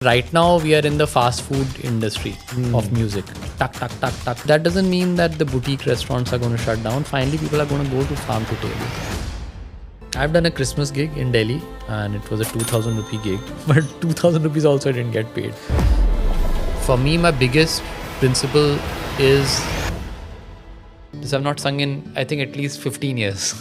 Right now, we are in the fast food industry of music. Tuck, tuck, tuck, tuck. That doesn't mean that the boutique restaurants are going to shut down. Finally, people are going to go to farm to table. I've done a Christmas gig in Delhi and it was a 2000 rupee gig. But 2000 rupees also I didn't get paid. For me, my biggest principle is this: I've not sung in, I think, at least 15 years.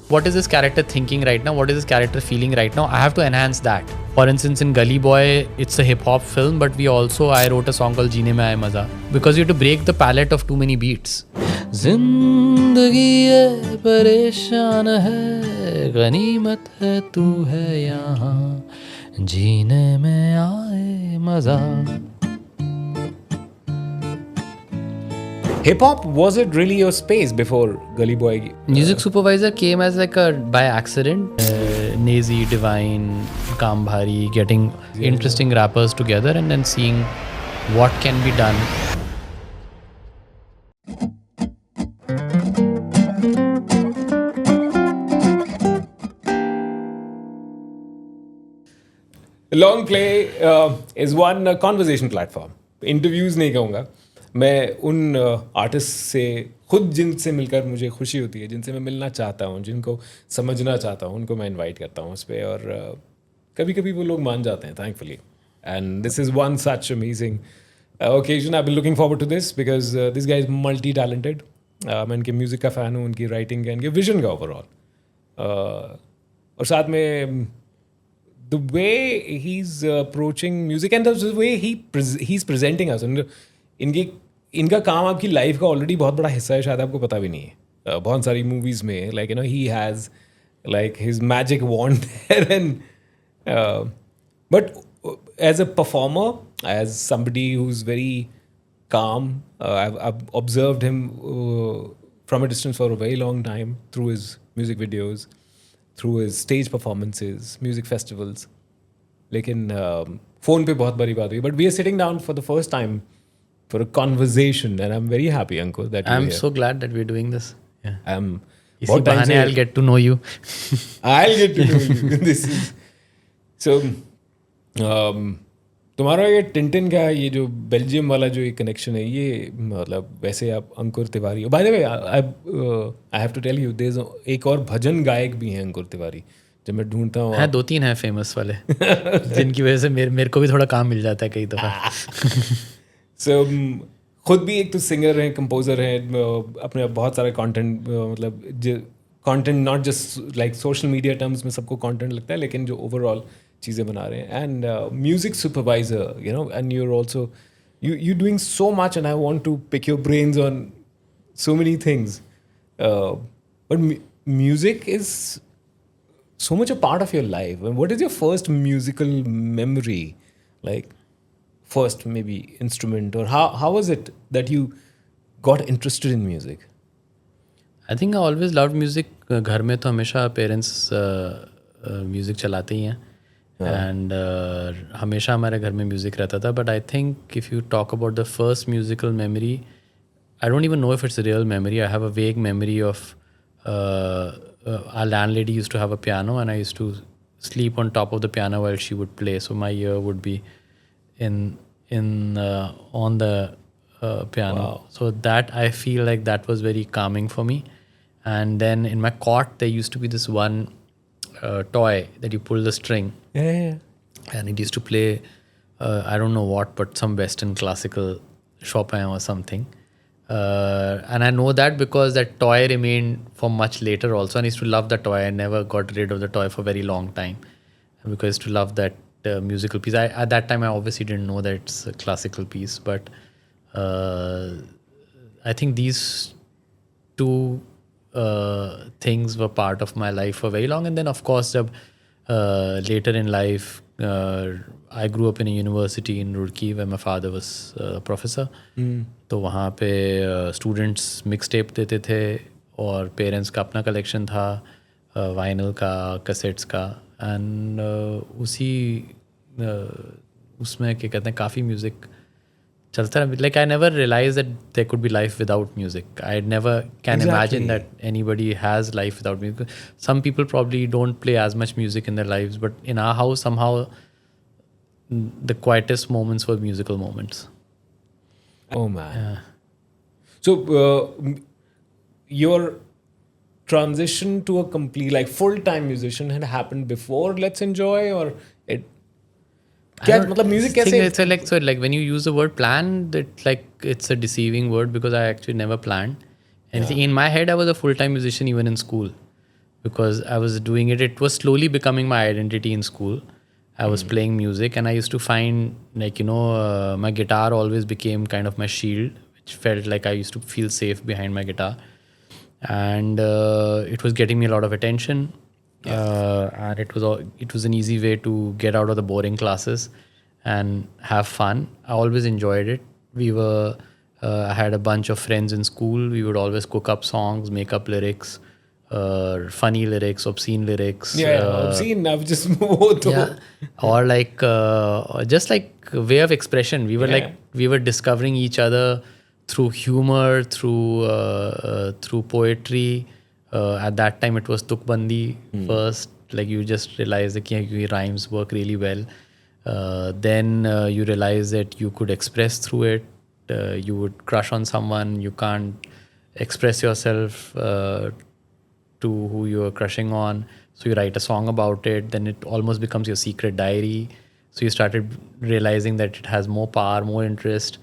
What is this character thinking right now? What is this character feeling right now? I have to enhance that. For instance, in Gully Boy, it's a hip-hop film, but I wrote a song called Jeene Mein Aaye Maza. Because you have to break the palette of too many beats. Zindagi hai pareshan hai, ganimat hai tu hai yahan, jeene mein aaye maza. Hip-hop, was it really your space before Gully Boy? Music supervisor came as by accident. Nazy, Divine, Kambhari, getting interesting rappers together and then seeing what can be done. LongPlay is one conversation platform. Interviews नहीं कहूँगा. मैं उन artist से खुद जिनसे मिलकर मुझे खुशी होती है, जिनसे मैं मिलना चाहता हूँ, जिनको समझना चाहता हूँ, उनको मैं इनवाइट करता हूँ उस पर. और कभी कभी वो लोग मान जाते हैं, thankfully. And this is one such amazing occasion. I been looking forward to this because this guy is multi talented. मैं उनके म्यूज़िक का फ़ैन हूँ, उनकी राइटिंग का, उनके विजन का ओवरऑल. और साथ में the way he's approaching music and the way he's presenting us. इनका काम आपकी लाइफ का ऑलरेडी बहुत बड़ा हिस्सा है, शायद आपको पता भी नहीं है. बहुत सारी मूवीज में like you know he has like his magic wand there. And but as a performer, as somebody who is very calm, I've observed him from a distance for a very long time through his music videos, through his stage performances, music festivals. लेकिन phone पे बहुत बड़ी बात हुई. But we are sitting down for the first time for a conversation, and I'm very happy, Ankur, that you're I'm here. so glad that we're doing this. Yeah. बहुत time से I'll get to know you. I'll get to know you. This is so. तुम्हारा ये Tintin का ये जो Belgium वाला जो ये कनेक्शन है, ये मतलब वैसे आप Ankur Tiwari. By the way, I have to tell you, there is एक और भजन गायक भी हैं अंकुर तिवारी, जब मैं ढूंढता हूँ. हाँ, 2-3 हैं फेमस वाले जिनकी वजह से मेरे को भी थोड़ा काम मिल जाता है कई दफ़ा. सो खुद भी एक तो सिंगर हैं, कंपोजर हैं, अपने बहुत सारा कंटेंट, मतलब content not just like social media terms में सबको कंटेंट लगता है, लेकिन जो ओवरऑल चीज़ें बना रहे हैं. And music supervisor, you know, and you are also you doing so much, and I want to pick your brains on so many things. But music is so much a part of your life. What is your first musical memory? Like first maybe instrument, or how was it that you got interested in music? I think I always loved music. घर में तो हमेशा parents music चलाते ही हैं. And हमेशा हमारे घर में म्यूज़िक रहता था. But I think if you talk about the first musical memory, I don't even know if it's a real memory. I have a vague memory of our landlady used to have a piano, and I used to sleep on top of the piano while she would play. So my ear would be on the piano. Wow. So that, I feel like that was very calming for me. And then in my cot there used to be this one toy that you pull the string. Yeah. And it used to play I don't know what, but some Western classical, Chopin or something. And I know that because that toy remained for much later also, and I used to love the toy. I never got rid of the toy for a very long time because I used to love that musical piece. At that time I obviously didn't know that it's a classical piece, but I think these two things were part of my life for very long. And then of course later in life I grew up in a university in Roorkee where my father was a professor. तो वहाँ पे students mix tape देते थे और parents का अपना collection था vinyl का, कैसेट्स का. एंड उसमें क्या कहते हैं, काफ़ी म्यूज़िक चलता रहा. Like I never realized that there could be life without music. I never can imagine that anybody has life without music. Some people probably don't play as much music in their lives, but in our house somehow the quietest moments were musical moments. Oh man. Yeah. So your transition to a complete like full-time musician had happened before Let's Enjoy, or it क्या मतलब music कैसे So like when you use the word plan, that like it's a deceiving word because I actually never planned anything. In my head I was a full-time musician even in school because I was doing it. It was slowly becoming my identity in school. I was playing music and I used to find like my guitar always became kind of my shield, which felt like I used to feel safe behind my guitar, and it was getting me a lot of attention. And it was an easy way to get out of the boring classes and have fun. I always enjoyed it. I had a bunch of friends in school. We would always cook up songs, make up lyrics, funny lyrics, obscene lyrics. obscene. I've just moved. Or like just like way of expression. We were discovering each other through humor, through poetry. At that time it was tukbandi first. Like you just realize that your rhymes work really well. Then you realize that you could express through it. You would crush on someone, you can't express yourself to who you are crushing on, so you write a song about it. Then it almost becomes your secret diary. So you started realizing that it has more power, more interest.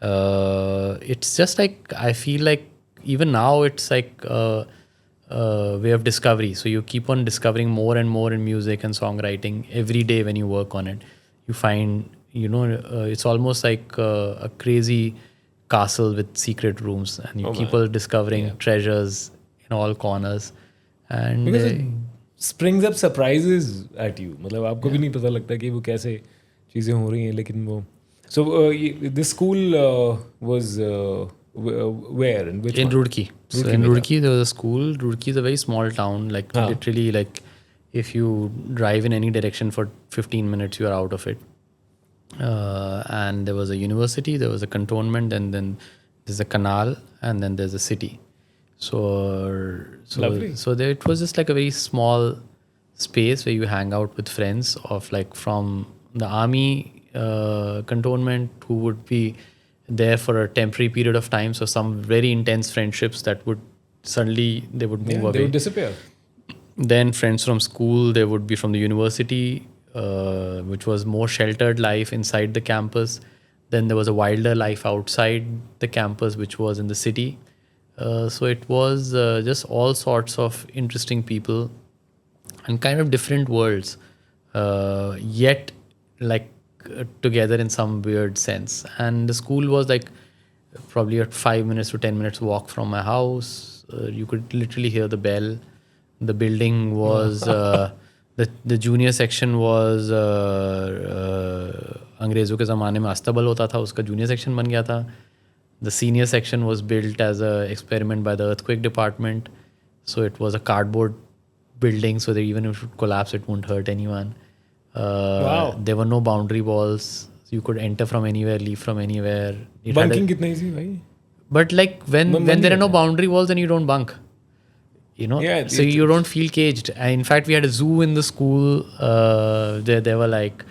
It's just like I feel like even now it's like way of discovery. So you keep on discovering more and more in music and songwriting every day. When you work on it, you find it's almost like a crazy castle with secret rooms, and you keep on discovering treasures in all corners. And because it springs up surprises at you. मतलब आपको भी नहीं पता लगता कि वो कैसे चीज़ें हो रही हैं, लेकिन वो so this school was where and which in one? Roorkee. So in Roorkee there was a school. Roorkee is a very small town, like literally like if you drive in any direction for 15 minutes you are out of it. And there was a university, there was a cantonment, and then there's a canal, and then there's a city. So there it was just like a very small space where you hang out with friends of like from the army cantonment who would be there for a temporary period of time. So some very intense friendships that would suddenly they would move away. They would disappear. Then friends from school, they would be from the university, which was more sheltered life inside the campus. Then there was a wilder life outside the campus, which was in the city. So it was just all sorts of interesting people and kind of different worlds, yet like together in some weird sense. And the school was like probably at 5 minutes to 10 minutes walk from my house. You could literally hear the bell. The building was the junior section was अंग्रेज़ों के ज़माने में अस्तबल होता था, उसका junior section बन गया था. The senior section was built as an experiment by the earthquake department. So it was a cardboard building, so that even if it collapsed, it won't hurt anyone. There were no boundary walls. You could enter from anywhere, leave from anywhere. Bunking कितना easy भाई? But like when there are no boundary walls, then you don't bunk. So you don't feel caged. And in fact, we had a zoo in the school. There were like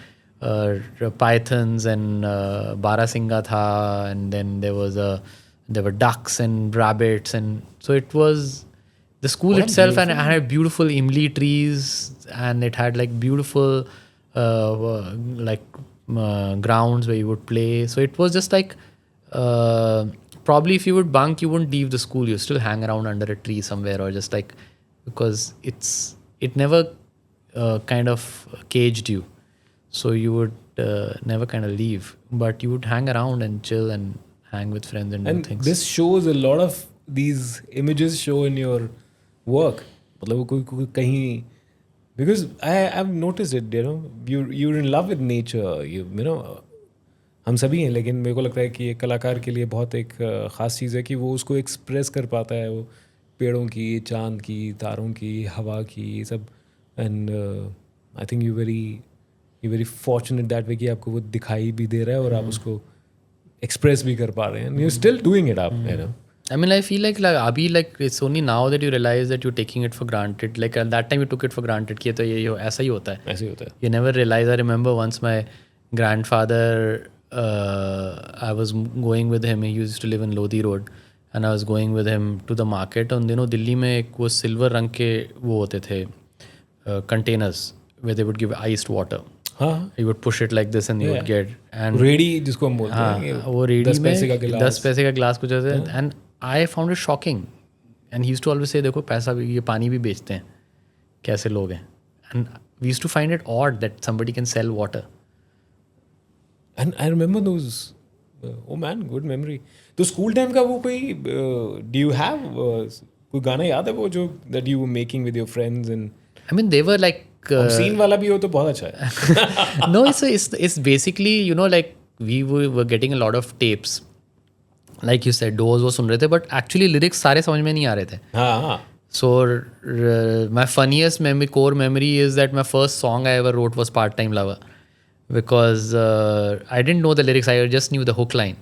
pythons and barasingha tha, and then there were ducks and rabbits, and so it was the school itself, and it had beautiful imli trees, and it had like beautiful grounds where you would play. So it was just like probably if you would bunk, you wouldn't leave the school. You still hang around under a tree somewhere, or just like, because it never kind of caged you. So you would never kind of leave, but you would hang around and chill and hang with friends and do things. This shows a lot of these images show in your work. मतलब कोई कहीं, because I've noticed it, you're in love with nature, you know. हम सभी हैं, लेकिन मेरे को लगता है कि एक कलाकार के लिए बहुत एक ख़ास चीज़ है कि वो उसको एक्सप्रेस कर पाता है, वो पेड़ों की, चांद की, तारों की, हवा की, सब. And I think you very fortunate that way कि आपको वो दिखाई भी दे रहा है और आप उसको express भी कर पा रहे हैं, and you're still doing it up, you know. I mean, I feel like abhi like it's only now that you realize that you're taking it for granted. Like at that time you took it for granted कि ये तो ये ऐसा ही होता है. ऐसे ही होता है. You never realize. I remember once my grandfather, I was going with him. He used to live in Lodi Road, and I was going with him to the market. उन दिनों दिल्ली में एक वो सिल्वर रंग के वो होते थे containers where they would give iced water. हाँ. You would push it like this and you would get. And ready जिसको हम बोलते हैं. हाँ, वो रेडी 10 पैसे का में गिलास. 10 पैसे का गिलास कुछ ऐसे. And I found it shocking. And he used to always say, देखो पैसा भी ये पानी भी बेचते हैं, कैसे लोग हैं. And we used to find it odd that somebody can sell water. And I remember those. Oh man, good memory. तो स्कूल टाइम का वो कोई do you have कोई गाना याद है वो जो that you were making with your friends and I mean, they were like. Scene वाला भी हो तो बहुत अच्छा है. No, it's basically, you know, like we were getting a lot of tapes. Like you said, doors वो सुन रहे थे, but actually lyrics सारे समझ में नहीं आ रहे थे. हाँ. So my funniest core memory is that my first song I ever wrote was Part-Time Lover, because I didn't know the lyrics, I just knew the hook line.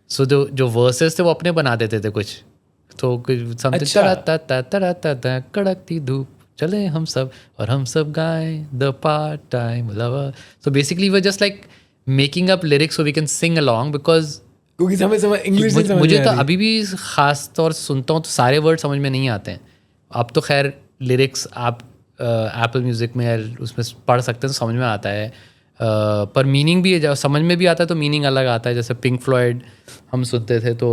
So जो verses थे वो अपने बना देते थे कुछ. तो something ta कड़कती धूप चले हम सब और हम सब गाएं the part-time lover. So basically we're just like making up lyrics so we can sing along, because क्योंकि समझ इंग्लिश नहीं समझ मुझे तो अभी भी खास तौर से सुनता हूँ तो सारे वर्ड समझ में नहीं आते हैं. अब तो खैर लिरिक्स आप एप्पल म्यूज़िक में उसमें पढ़ सकते हैं तो समझ में आता है, पर मीनिंग भी जब समझ में भी आता है तो मीनिंग अलग आता है. जैसे पिंक फ्लॉयड हम सुनते थे तो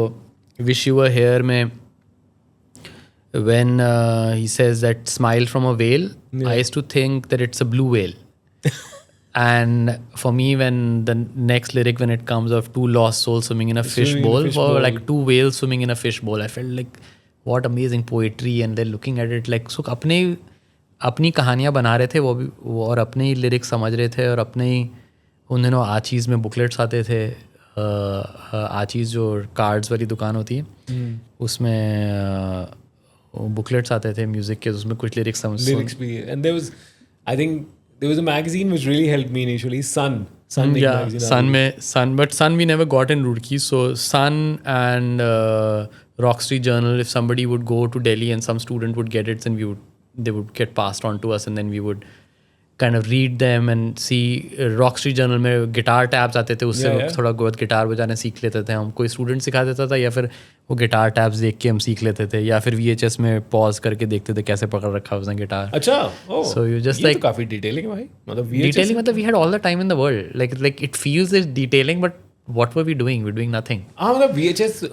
विश यू वर हियर में when he says that smile from a whale, I used to think that it's a blue whale. And for me, when the next lyric, when it comes of two lost souls swimming in a fish bowl, or like two whales swimming in a fish bowl, I felt like what amazing poetry. And they're looking at it like, so अपनी कहानियाँ बना रहे थे वो भी, और अपने ही lyrics समझ रहे थे, और अपने ही उन दिनों आचीज़ में बुकलेट्स आते थे. आचीज़ जो कार्ड्स वाली दुकान होती है उसमें बुकलेट्स आते थे म्यूजिक के, उसमें कुछ लिरिक्स भी. And there was a magazine which really helped me initially, Sun magazine. But Sun we never got in Roorkee. So Sun and Rock Street Journal, if somebody would go to Delhi and some student would get it, and they would get passed on to us, and then we would kind of read them and see. Rock Street Journal में guitar tabs आते थे, उससे थोड़ा बहुत guitar बजाने सीख लेते थे हम. कोई स्टूडेंट सिखा देता था, या फिर वो गिटार टैब्स देख के हम सीख लेते थे, या फिर VHS में पॉज करके देखते थे कैसे पकड़ रखा उसने गिटार. अच्छा. So you just like काफी डिटेलिंग है भाई. मतलब detailing मतलब we had all the time in the world. Like it feels is detailing, but what were we doing? We're doing nothing. हाँ, मतलब VHS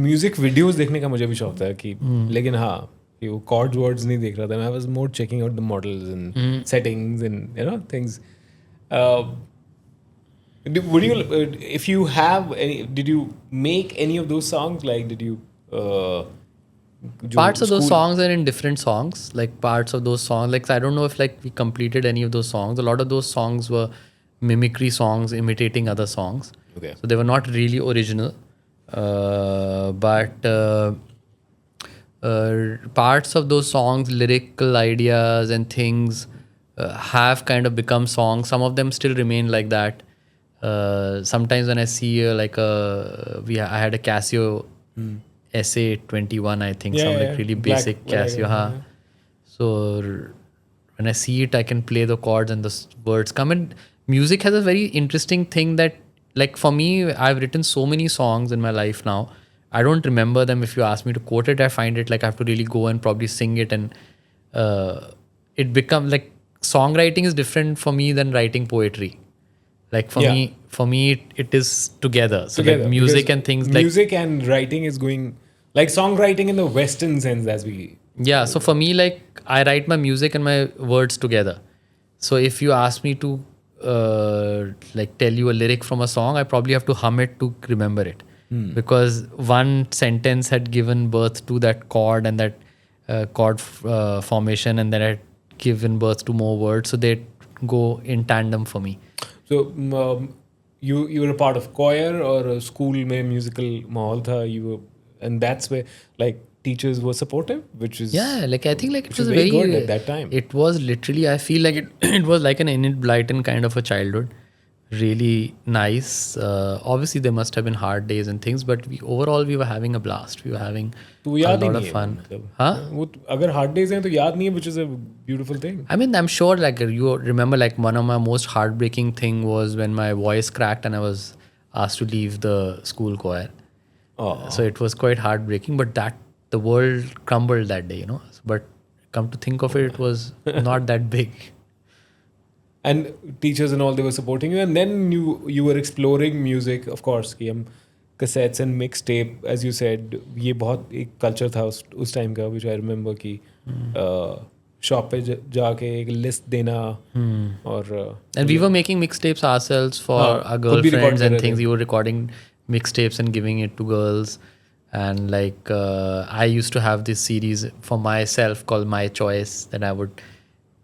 म्यूजिक वीडियोस देखने का मुझे भी शौक था कि, लेकिन हाँ वो chords words नहीं देख रहा था. I was more checking out the models and settings and you know things. Would you if you have any, did you make any of those songs? Like did you parts of those songs are in different songs. Like parts of those songs, like I don't know if like we completed any of those songs. A lot of those songs were mimicry songs imitating other songs. Okay. So they were not really original. But parts of those songs, lyrical ideas and things have kind of become songs. Some of them still remain like that. Sometimes when I see like I had a Casio SA21, I think, some like really basic Casio. So when I see it, I can play the chords and the words come. And music has a very interesting thing that, like for me, I've written so many songs in my life now. I don't remember them. If you ask me to quote it, I find it like I have to really go and probably sing it, and it becomes like songwriting is different for me than writing poetry. Like for me, it is together. So like music and things like music and writing is going like songwriting in the Western sense as we. Yeah. So for me, like I write my music and my words together. So if you ask me to like tell you a lyric from a song, I probably have to hum it to remember it. Because one sentence had given birth to that chord and that chord formation, and then had given birth to more words. So they go in tandem for me. So you were a part of choir or a school में musical माहौल था, you were, and that's where like teachers were supportive, which is like I think like it was very good at that time. It was literally, I feel like it was like an Enid Blyton kind of a childhood. really nice. Obviously, there must have been hard days and things, but overall we were having a blast. We were having तो a याद ही lot नहीं of है fun. मतलब Huh? वो अगर hard days हैं तो याद नहीं है, which is a beautiful thing. I mean, I'm sure like you remember like one of my most heartbreaking thing was when my voice cracked and I was asked to leave the school choir. Oh. So it was quite heartbreaking, but that the world crumbled that day, you know. But come to think of it, it was not that big. And teachers and all, they were supporting you, and then you were exploring music, of course, कि हम cassettes and mixtape, as you said, ये बहुत एक culture था उस time का, which I remember कि shop पे जाके एक list देना और And we were making mixtapes ourselves for हाँ, our खुद भी record girlfriends कर and रहे things. थे. We were recording mixtapes and giving it to girls. And like I used to have this series for myself called My Choice, that I would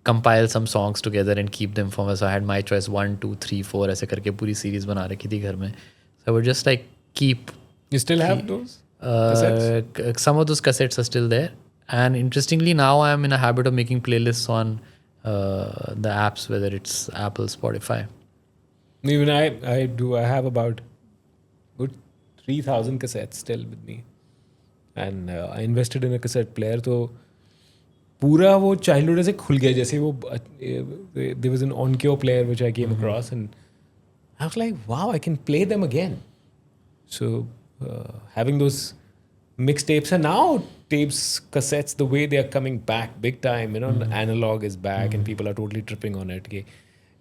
compile some songs together and keep them for me. So I had My Choice 1, 2, 3, 4 ऐसे करके पूरी series बना रखी थी घर में. So I would just like keep You still have those cassettes? some of those cassettes are still there. And interestingly, now I am in a habit of making playlists on the apps, whether it's Apple, Spotify. Even I do. I have about good 3,000 cassettes still with me, and I invested in a cassette player. तो पूरा वो childhood ऐसे खुल गया, जैसे वो there was an Onkyo player which I came across, and I was like, wow, I can play them again. So having those mixtapes, and now tapes, cassettes, the way they are coming back big time, you know, analog is back and people are totally tripping on it. कि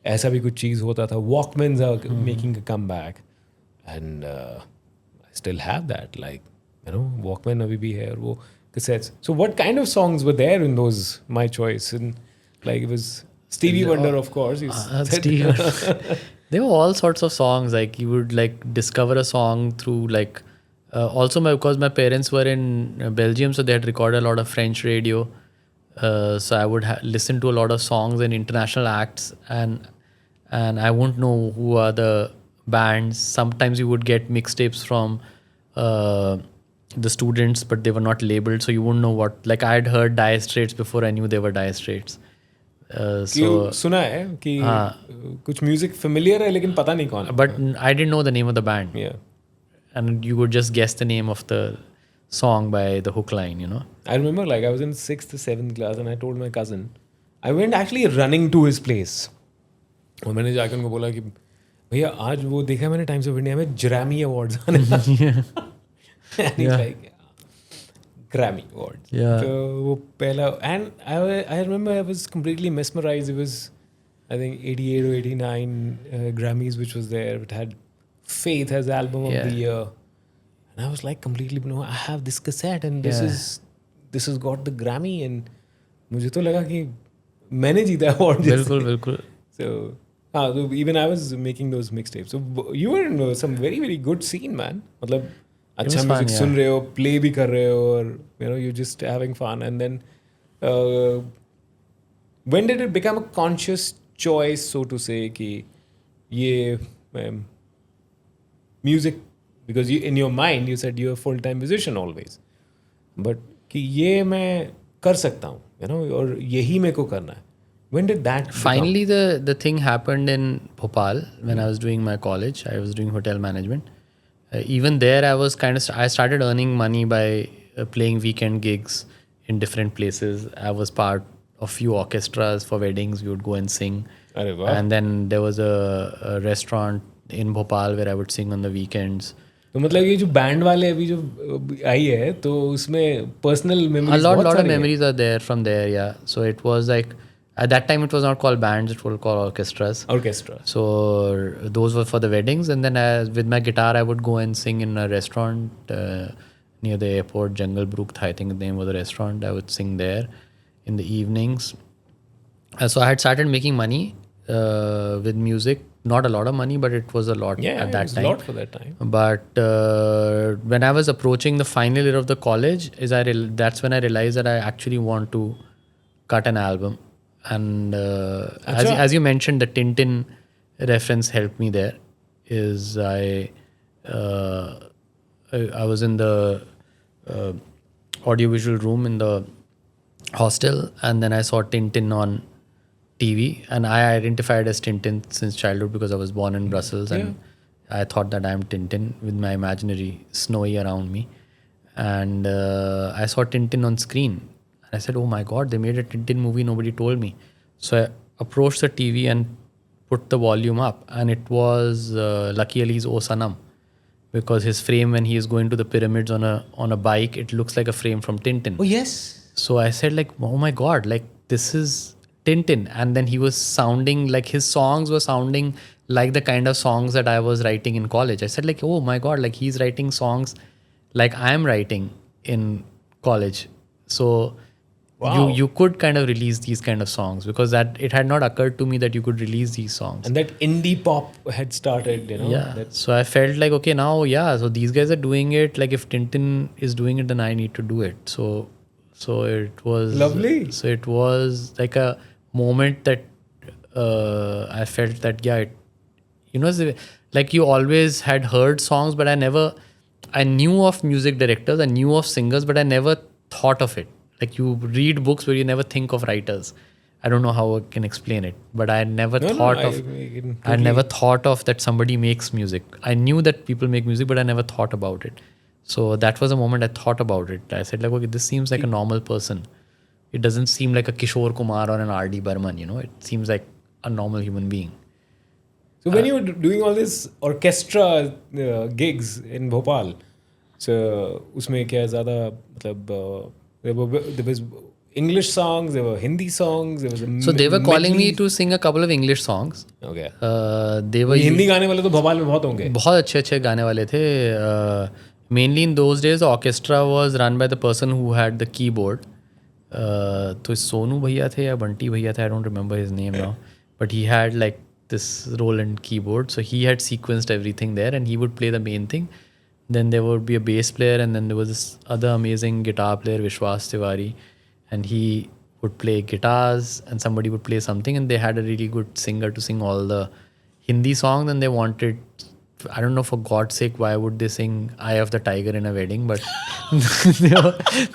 ऐसा भी कुछ चीज़ होता था. Walkmans are making a comeback, and I still have that. Like, you know, Walkman अभी भी है और वो cassettes. So what kind of songs were there in those My Choice? And like it was Stevie Wonder, of course. You said. Steve, there were all sorts of songs. Like you would like discover a song through like also because my parents were in Belgium, so they had recorded a lot of French radio. So I would listen to a lot of songs and international acts, and I won't know who are the bands. Sometimes you would get mixtapes from the students, but they were not labeled, so you wouldn't know what. Like I had heard Dire Straits before I knew they were Dire Straits. So सुना है कि कुछ music familiar है लेकिन पता नहीं कौन है. but I didn't know the name of the band. Yeah. And you would just guess the name of the song by the hook line, you know. I remember like I was in 6th or 7th class and I told my cousin. I went actually running to his place. और मैंने जाकर उनको बोला कि भैया आज वो देखा मैंने टाइम्स ऑफ इंडिया में ग्रैमी अवार्ड्स आने and he's like Grammy Awards. Yeah. तो वो पहला, and I remember I was completely mesmerized. It was I think 88 or 89 Grammys which was there. It had Faith as album of the year, and I was like completely, no, I have this cassette and this has got the Grammy, and मुझे तो लगा कि मैंने जीता award. बिल्कुल बिल्कुल. So even I was making those mixtapes. So you were in some very very good scene, man. मतलब अच्छा म्यूजिक सुन रहे हो, प्ले भी कर रहे हो, और you know you're just having fun. And then when did it become a conscious choice, so to say, कि ये music, because you, in your mind you said you're a full time musician always, but कि ये मैं कर सकता हूँ, you know, और यही मेरे को करना है. When did that Finally the thing happened in Bhopal when I was doing my college. I was doing hotel management. Even there I started earning money by playing weekend gigs in different places. I was part of few orchestras for weddings. We would go and sing. अरे वाह. And then there was a restaurant in Bhopal where I would sing on the weekends. तो मतलब ये जो band वाले अभी जो आई है तो उसमें personal memories A lot of memories are there from there, yeah. So it was like at that time it was not called bands, it was called orchestras. Orchestra. So those were for the weddings, and then with my guitar I would go and sing in a restaurant near the airport. Jungle Brook, I think the name of the restaurant. I would sing there in the evenings. So I had started making money with music. Not a lot of money, but it was a lot at that time. A lot for that time. But when I was approaching the final year of the college, that's when I realized that I actually want to cut an album. And as you mentioned, the Tintin reference helped me there. I was in the audiovisual room in the hostel, and then I saw Tintin on TV, and I identified as Tintin since childhood because I was born in Brussels, and I thought that I'm Tintin with my imaginary snowy around me. And I saw Tintin on screen, and I said, "Oh my God, they made a Tintin movie! Nobody told me." So I approached the TV and put the volume up, and it was Lucky Ali's "O Sanam," because his frame when he is going to the pyramids on a bike, it looks like a frame from Tintin. Oh yes. So I said like, oh my God, like this is Tintin. And then he was sounding like his songs were sounding like the kind of songs that I was writing in college. I said like, oh my God, like he's writing songs like I'm writing in college. So Wow. you could kind of release these kind of songs, because that it had not occurred to me that you could release these songs. And that indie pop had started, you know. Yeah. So I felt like, okay, now, so these guys are doing it. Like if Tintin is doing it, then I need to do it. So it was Lovely. So it was like a moment that I felt that, like you always had heard songs, but I knew of music directors, I knew of singers, but I never thought of it. Like you read books where you never think of writers. I don't know how I can explain it, but I never thought I never thought of that somebody makes music. I knew that people make music, but I never thought about it. So that was a moment I thought about it. I said like, okay, this seems like a normal person. It doesn't seem like a Kishore Kumar or an R.D. Burman, It seems like a normal human being. So when you were doing all this orchestra gigs in Bhopal, so उसमें क्या ज़्यादा मतलब there was English songs, there were Hindi songs, there was So they were calling me to sing a couple of English songs. Okay. They were Hindi गाने वाले तो भोपाल में बहुत होंगे. बहुत अच्छे गाने वाले थे. Mainly in those days, the orchestra was run by the person who had the keyboard. तो सोनू भैया थे या बंटी भैया थे, I don't remember his name now, but he had like this Roland keyboard, so he had sequenced everything there, and he would play the main thing. Then there would be a bass player, and then there was this other amazing guitar player, Vishwas Tewari, and he would play guitars, and somebody would play something, and they had a really good singer to sing all the Hindi songs, and they wanted, I don't know, for God's sake, why would they sing Eye of the Tiger in a wedding? But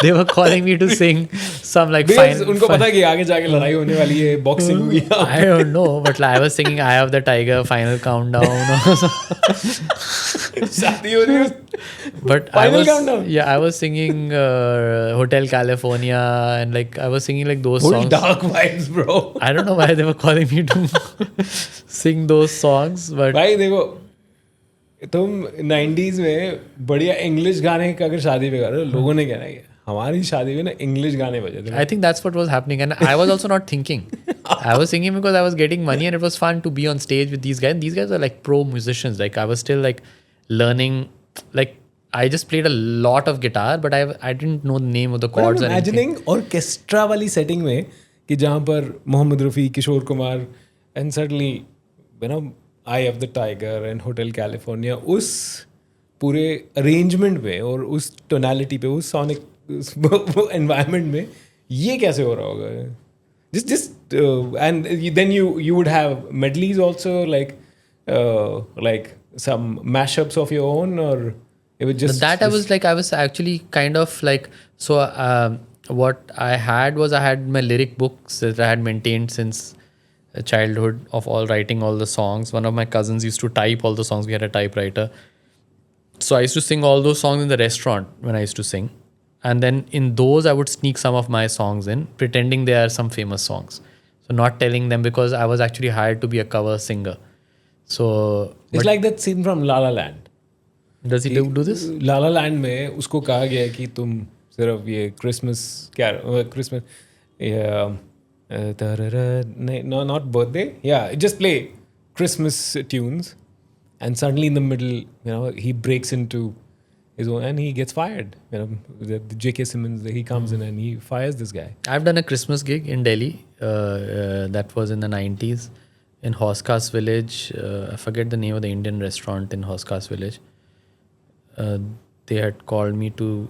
they were calling me to sing some like उनको पता है कि आगे जाके लड़ाई होने वाली है, boxing होगी. I don't know, but like, I was singing Eye of the Tiger, Final Countdown. शादी हो रही है. But Final Countdown. I was singing Hotel California, and like I was singing like those songs. Dark vibes, bro. I don't know why they were calling me to sing those songs, but भाई देखो, तुम 90s में बढ़िया English गाने का अगर शादी पे करो, लोगों ने कहना है हमारी शादी में ना इंग्लिश गाने बजे थे. I think that's what was happening, and I was also not thinking. I was singing because I was getting money, and it was fun to be on stage with these guys. And these guys are like pro musicians. Like I was still like learning. Like I just played a lot of guitar, but I didn't know the name of the chords. I'm imagining orchestra वाली setting में कि जहाँ पर Mohammad Rafi, Kishore Kumar, and suddenly Eye of the Tiger and Hotel California, उस पूरे arrangement पे और उस tonality पे, उस sonic environment में ये कैसे हो रहा होगा? Just and then you would have medleys also, like some mashups of your own, or it was just that. I was actually kind of like, so what I had my lyric books that I had maintained since childhood of all writing all the songs. One of my cousins used to type all the songs. We had a typewriter, so I used to sing all those songs in the restaurant when I used to sing, and then in those I would sneak some of my songs in, pretending they are some famous songs, so not telling them, because I was actually hired to be a cover singer. So it's like that scene from La La Land. Does he do this? La La Land में उसको कहा गया है कि तुम सिर्फ ये Christmas no, not birthday. Yeah, just play Christmas tunes, and suddenly in the middle, he breaks into his own, and he gets fired. The J.K. Simmons, he comes in and he fires this guy. I've done a Christmas gig in Delhi. That was in the 90s in Hoskas Village. I forget the name of the Indian restaurant in Hoskas Village. They had called me to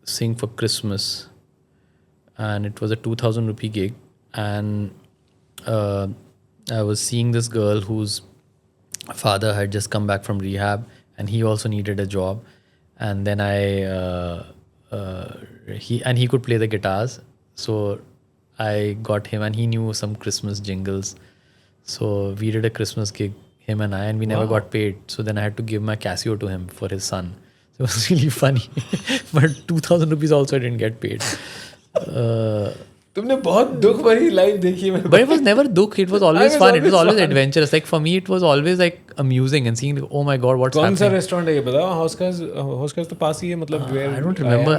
sing for Christmas, and it was a 2,000 rupee gig. And I was seeing this girl whose father had just come back from rehab, and he also needed a job. And then he could play the guitars, so I got him, and he knew some Christmas jingles. So we did a Christmas gig, him and I, and we never got paid. So then I had to give my Casio to him for his son. So it was really funny. But 2,000 rupees also I didn't get paid. तुमने बहुत दुख भरी life देखी है. But it was never dukh. It was always was fun. It was always always fun. adventurous. Like for me, it was always like amusing and seeing, oh my god, what's कौन सा happening. Restaurant है ये बताओ. House तो पास ही है मतलब. I don't remember.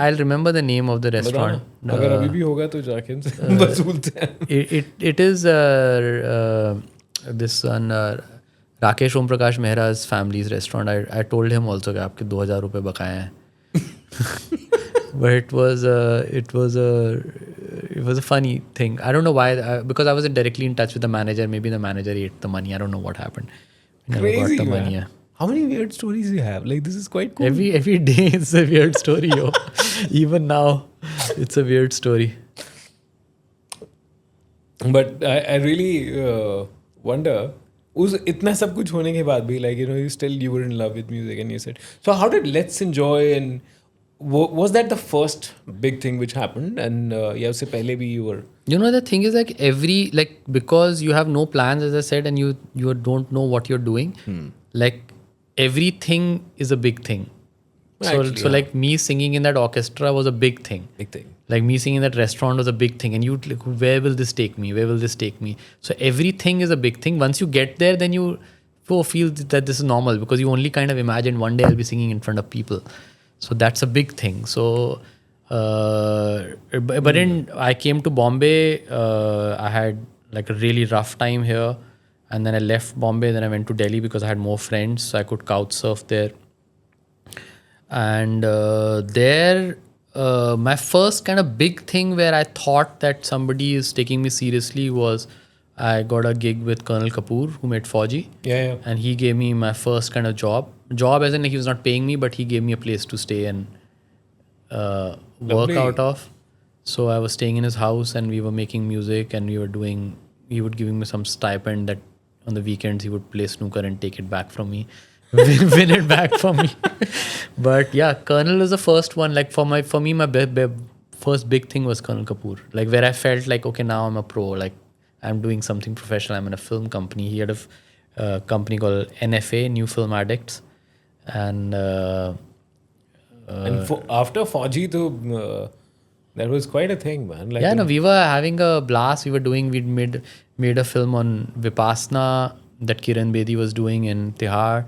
I'll remember the name of the restaurant. अगर अभी भी होगा तो जाके इनसे वसूलते हैं. It is this one Rakesh Om Prakash Mehra's family's restaurant. I told him also कि आपके 2,000 रुपए बकाए हैं. But it was a funny thing. I don't know why, because I wasn't directly in touch with the manager. Maybe the manager ate the money. I don't know what happened. We never Crazy, got the man. money. Yeah. How many weird stories you have? Like, this is quite cool. Every day it's a weird story. Yo. Even now, it's a weird story. But I really wonder, उस इतना सब कुछ होने के बाद भी, like, you know, you were in love with music, and you said, so how did Let's Enjoy, and was that the first big thing which happened? And yeah, उससे पहले भी you were. You know, the thing is like because you have no plans, as I said, and you don't know what you're doing, like everything is a big thing. Actually, So like me singing in that orchestra was a big thing. Big thing. Like me singing in that restaurant was a big thing. And you like, where will this take me? Where will this take me? So everything is a big thing. Once you get there, then you feel that this is normal, because you only kind of imagine one day I'll be singing in front of people. So that's a big thing. So, but then I came to Bombay. I had like a really rough time here. And then I left Bombay. Then I went to Delhi because I had more friends. So I could couch surf there. And there, my first kind of big thing where I thought that somebody is taking me seriously was I got a gig with Colonel Kapoor, who made Fauji. Yeah. And he gave me my first kind of job. Job as in like he was not paying me, but he gave me a place to stay and work Lovely. out of. So I was staying in his house, and we were making music, and he would giving me some stipend that on the weekends he would play snooker and take it back from me. win it back for me. But yeah, Colonel is the first one. Like for me, my first big thing was Colonel Kapoor. Like where I felt like, okay, now I'm a pro. Like I'm doing something professional. I'm in a film company. He had a company called NFA, New Film Addicts, and after Fauji, that was quite a thing, man. Like, yeah, no, we were having a blast. We'd made a film on Vipassana that Kiran Bedi was doing in Tihar.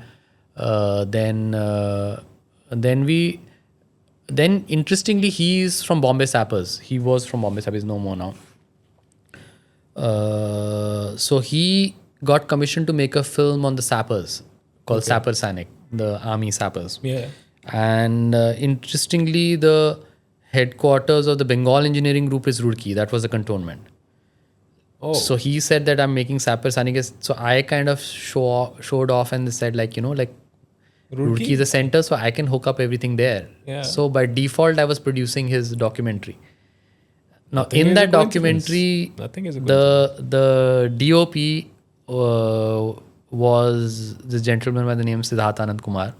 Then interestingly, he's from Bombay Sappers. He was from Bombay Sappers, no more now. So he got commissioned to make a film on the Sappers called Sapper Sainik, the army sappers. Yeah. And interestingly, the headquarters of the Bengal engineering group is Roorkee. That was the cantonment. Oh. So he said that I'm making Sapper Sainik. So I kind of showed off and said, like, you know, like Roorkee is the center, so I can hook up everything there. Yeah. So by default, I was producing his documentary. Now, Nothing in is that a coincidence. documentary, Nothing is a coincidence. the DOP was this gentleman by the name Siddharth Anand Kumar,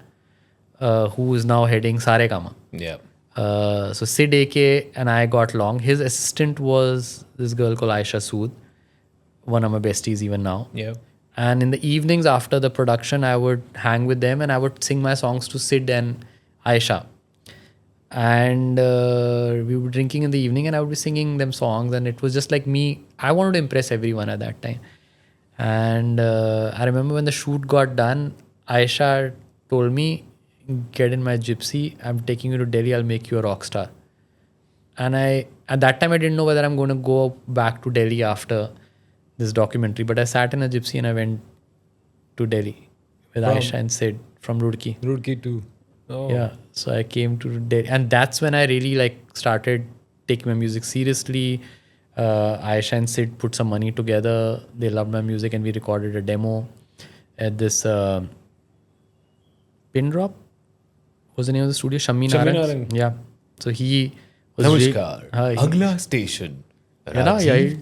who is now heading Saregama. Yeah. So Sid AK and I got along. His assistant was this girl called Aisha Sood, one of my besties even now. Yeah. And in the evenings after the production, I would hang with them and I would sing my songs to Sid and Aisha. And we were drinking in the evening and I would be singing them songs. And it was just like me. I wanted to impress everyone at that time. And I remember when the shoot got done, Aisha told me, get in my gypsy. I'm taking you to Delhi. I'll make you a rock star. And at that time, I didn't know whether I'm going to go back to Delhi after this documentary. But I sat in a gypsy and I went to Delhi with Aisha and Sid from Roorkee. Roorkee too. Oh. Yeah. So I came to Delhi. And that's when I really started taking my music seriously. Aisha and Sid put some money together. They loved my music and we recorded a demo at this Pin Drop. What's the name of the studio? Shammi Narang. Yeah. So he was Namaskar. Agla station. Yeah.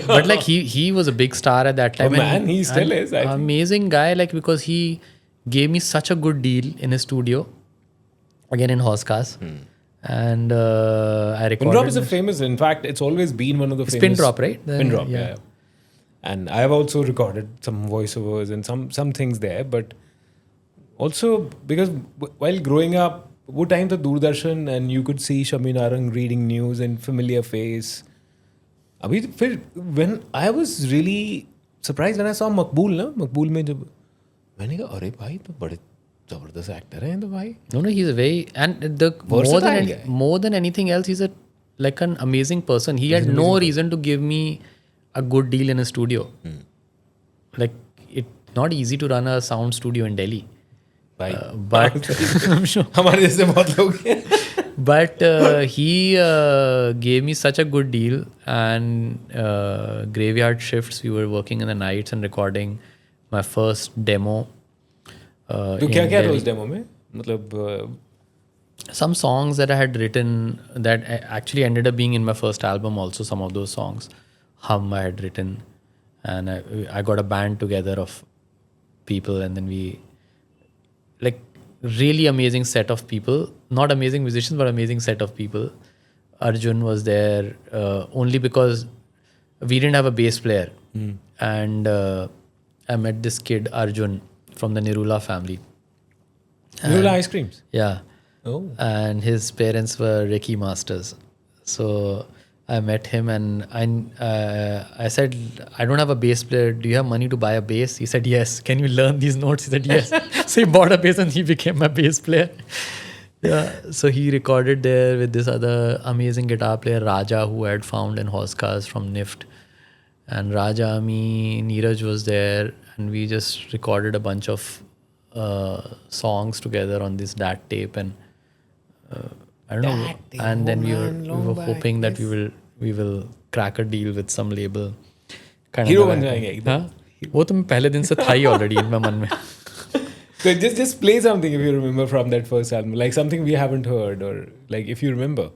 But like he was a big star at that time. Oh man, he still is. I think. Amazing guy, like because he gave me such a good deal in his studio, again in Hoskas. And I Pin drop is recorded a famous. In fact, it's always been one of the it's famous. Pin Drop, right? Pin drop, yeah. And I've also recorded some voiceovers and some things there, but also because while growing up, वो time था Doordarshan and you could see Shami Narang reading news and familiar face. अभी फिर when I was really surprised when I saw मकबूल ना मकबूल में जब मैंने कहा अरे भाई तो बड़े जबरदस्त एक्टर हैं तो भाई. No, he's a very and the Versatile guy. more than anything else, he's a like an amazing person. He had no reason to give me a good deal in a studio. Like it's not easy to run a sound studio in Delhi. भाई But I'm sure. हमारे जैसे बहुत लोग हैं. But he gave me such a good deal, and graveyard shifts. We were working in the nights and recording my first demo. तो क्या क्या था उस डेमो में मतलब Some songs that I had written that actually ended up being in my first album. Also, some of those songs, Hum, I had written, and I got a band together of people, and then we like really amazing set of people. Not amazing musicians, but amazing set of people. Arjun was there only because we didn't have a bass player, and I met this kid Arjun from the Nirula family. Nirula ice creams. Yeah. Oh. And his parents were Reiki masters. So I met him and I said, I don't have a bass player. Do you have money to buy a bass? He said, yes. Can you learn these notes? He said, yes. So he bought a bass and he became my bass player. Yeah. So he recorded there with this other amazing guitar player, Raja, who I had found in Hoskars from NIFT. And Raja, me, Neeraj was there. And we just recorded a bunch of songs together on this DAT tape. And I don't know. And then we were hoping that we will crack a deal with some label. Kind Hero of बन जाएंगे एकदम. हाँ, वो तो मैं पहले दिन से था ही already in my मन में. So just play something if you remember from that first album, like something we haven't heard, or like if you remember.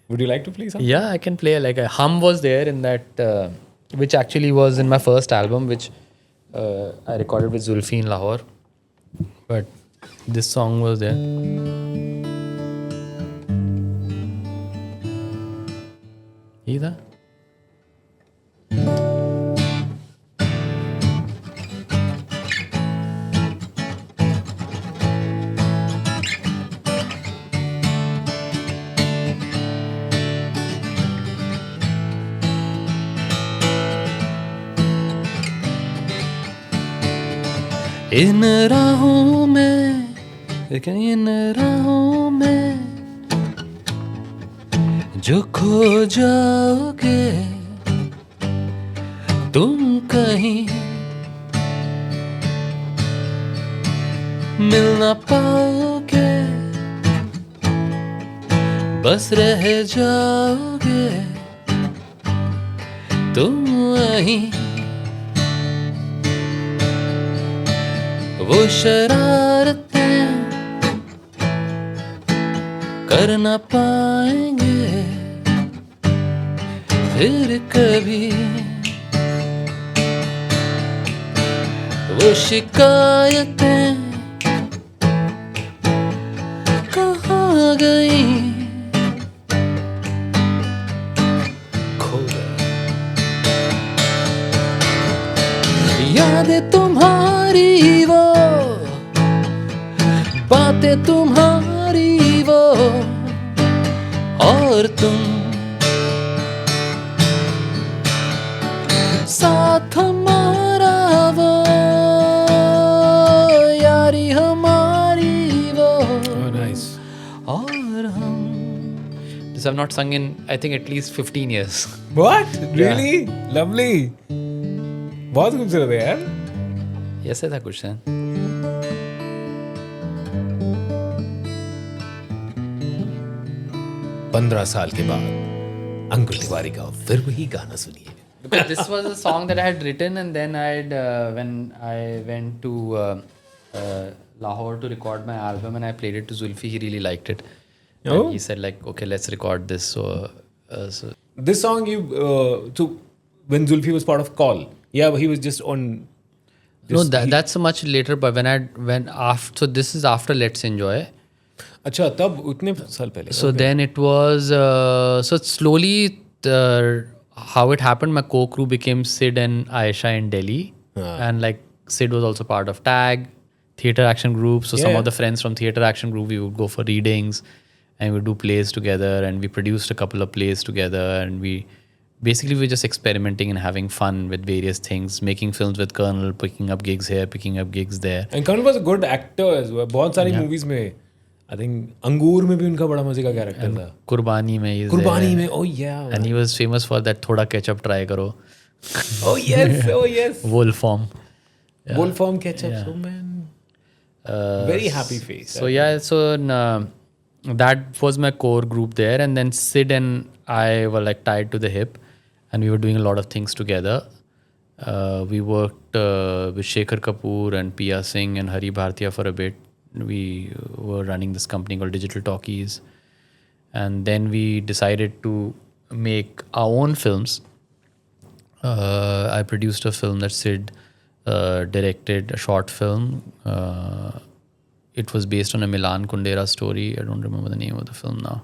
Would you like to play something? Yeah, I can play. Like Hum was there in that, which actually was in my first album, which I recorded with Zulfi in Lahore. But this song was there. ये था. इन राहों में, लेकिन इन राहों में जो खो जाओगे तुम कहीं मिल ना पाओगे, बस रह जाओगे तुम वहीं. वो शरारतें कर ना पाएंगे फिर कभी, वो शिकायतें कहाँ गई, खो गई. यादें तुम्हारी वो, बातें तुम्हारी वो, और तुम साथ हमारा वो, यारी हमारी वो. Oh, nice. और हम. This I've not sung in I think at least 15 years. What? Really? Lovely. बहुत खूबसूरत है यार. ऐसे था कुछ है. 15 साल के बाद अंकुर तिवारी का फिर वही गाना सुनिए. Because this was a song that I had written, and then when I went to Lahore to record my album and I played it to Zulfi, he really liked it. Oh. And he said like, okay, let's record this. So This song so when Zulfi was part of Call, yeah, he was just on. no, that's much later. But so this is after Let's Enjoy. अच्छा, तब उतने साल पहले. So then it was so slowly how it happened. My co-crew became Sid and Aisha in Delhi, and like Sid was also part of Tag Theatre Action Group. So some of the friends from Theatre Action Group, we would go for readings, and we would do plays together, and we produced a couple of plays together, and we basically were just experimenting and having fun with various things, making films with Colonel, picking up gigs here, picking up gigs there. And Colonel was a good actor as well. बहुत सारी movies में, I think अंगूर में भी उनका बड़ा मजे का कैरेक्टर था. कुर्बानी में is कुर्बानी there. में, oh yeah. And he was famous for that thoda ketchup try karo. Oh yes, oh yes. Wool form. Wolfram ketchup, so man. Very happy face. So yeah, so that was my core group there, and then Sid and I were like tied to the hip, and we were doing a lot of things together. We worked with Shekhar Kapoor and Pia Singh and Hari Bhartia for a bit. We were running this company called Digital Talkies, and then we decided to make our own films. I produced a film that Sid directed, a short film. It was based on a Milan Kundera story. I don't remember the name of the film now.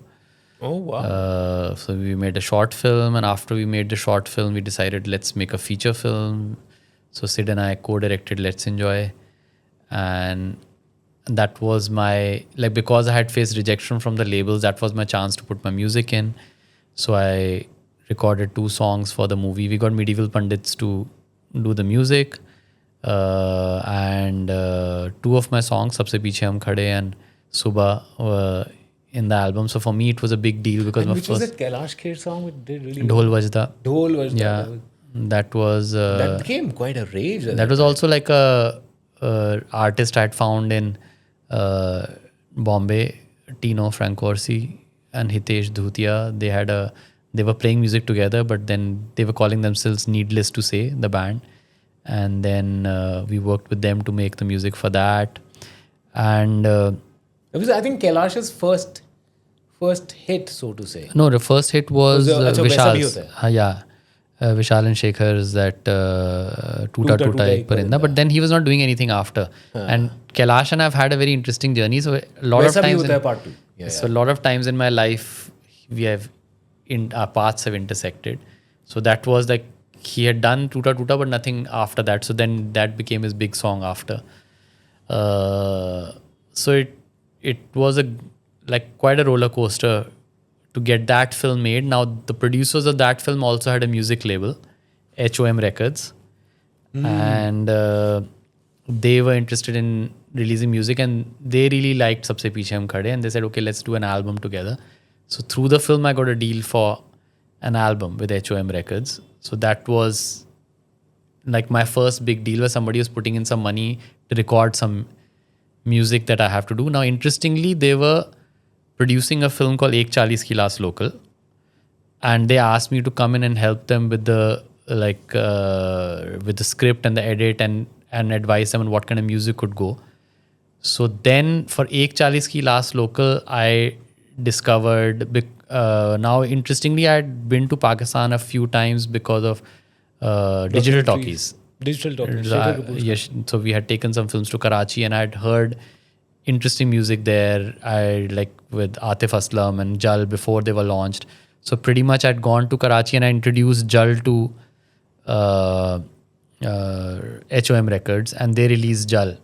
Oh wow. So we made a short film, and after we made the short film, we decided let's make a feature film. So Sid and I co-directed Let's Enjoy, and that was my, like, because I had faced rejection from the labels, that was my chance to put my music in. So I recorded 2 songs for the movie. We got Medieval Pandits to do the music, and 2 of my songs, Sabse Piche Hum Khade and Subah, were in the album. So for me, it was a big deal because And my which first was that Kailash Kher song? It did really Dhol Vajda. Dhol was Yeah, that was that became quite a rage. that was also like a artist I had found in Bombay, Tino Francorsi and Hitesh Dhutia. They were playing music together, but then they were calling themselves Needless to Say, the band. And then we worked with them to make the music for that. And it was, I think, Kailash's first hit, so to say. no, the first hit was अच्छा, वैसा भी होता Vishal's. Yeah. Vishal and Shekhar's that Toota Toota Ek Parinda, but then he was not doing anything after. And Kailash and I've had a very interesting journey. So a lot of वैसा भी times, होता है part 2. Yeah, so a lot of times in my life, our paths have intersected. So that was like, he had done Toota Toota, but nothing after that. So then that became his big song after. So it was quite a roller coaster to get that film made. Now, the producers of that film also had a music label, HOM Records. And they were interested in releasing music, and they really liked Sabse Piche Hum Khade, and they said, okay, let's do an album together. So through the film, I got a deal for an album with HOM Records. So that was like my first big deal, where somebody was putting in some money to record some music that I have to do. Now, interestingly, they were producing a film called Ek Chalis Ki Last Local, and they asked me to come in and help them with the with the script and the edit and advise them on what kind of music could go. So then for Ek Chalis Ki Last Local, I discovered now, interestingly, I had been to Pakistan a few times because of Digital Talkies. Digital Talkies. Yes, so we had taken some films to Karachi, and I had heard interesting music there. I like with Atif Aslam and Jal before they were launched. So pretty much I'd gone to Karachi and I introduced Jal to HOM Records, and they released Jal.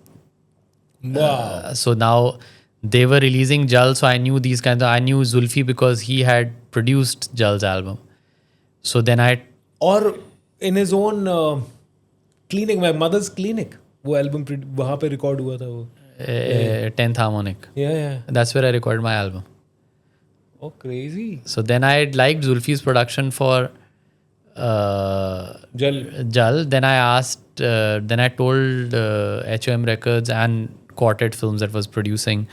Wow. So now they were releasing Jal, so I knew these kinds of, I knew Zulfi because he had produced Jal's album. So then और in his own clinic, my mother's clinic, वो album वहाँ पे record हुआ था वो. 10th Harmonic. Yeah. That's where I recorded my album. Oh, crazy. So then I liked Zulfi's production for Jal. Then I told HOM Records and Quartet Films that was producing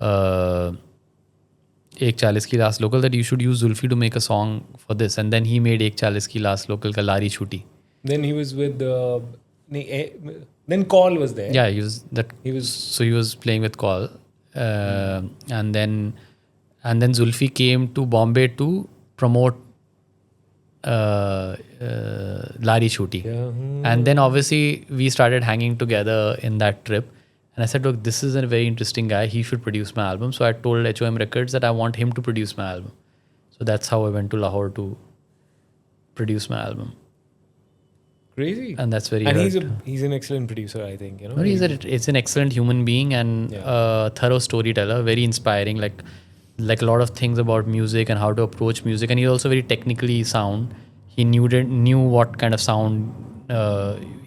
Ek Chalis Ki Last Local that you should use Zulfi to make a song for this. And then he made Ek Chalis Ki Last Local ka Lari Chuti. Then he was with then Call was there. Yeah, he was playing with Call. And then Zulfi came to Bombay to promote Lari Chuti. Yeah. And then obviously we started hanging together in that trip. And I said, look, this is a very interesting guy. He should produce my album. So I told HOM Records that I want him to produce my album. So that's how I went to Lahore to produce my album. Crazy. And that's very And hurt. he's an excellent producer, I think. You know, But it's an excellent human being and thorough storyteller, very inspiring. Like a lot of things about music and how to approach music, and he's also very technically sound. He knew what kind of sound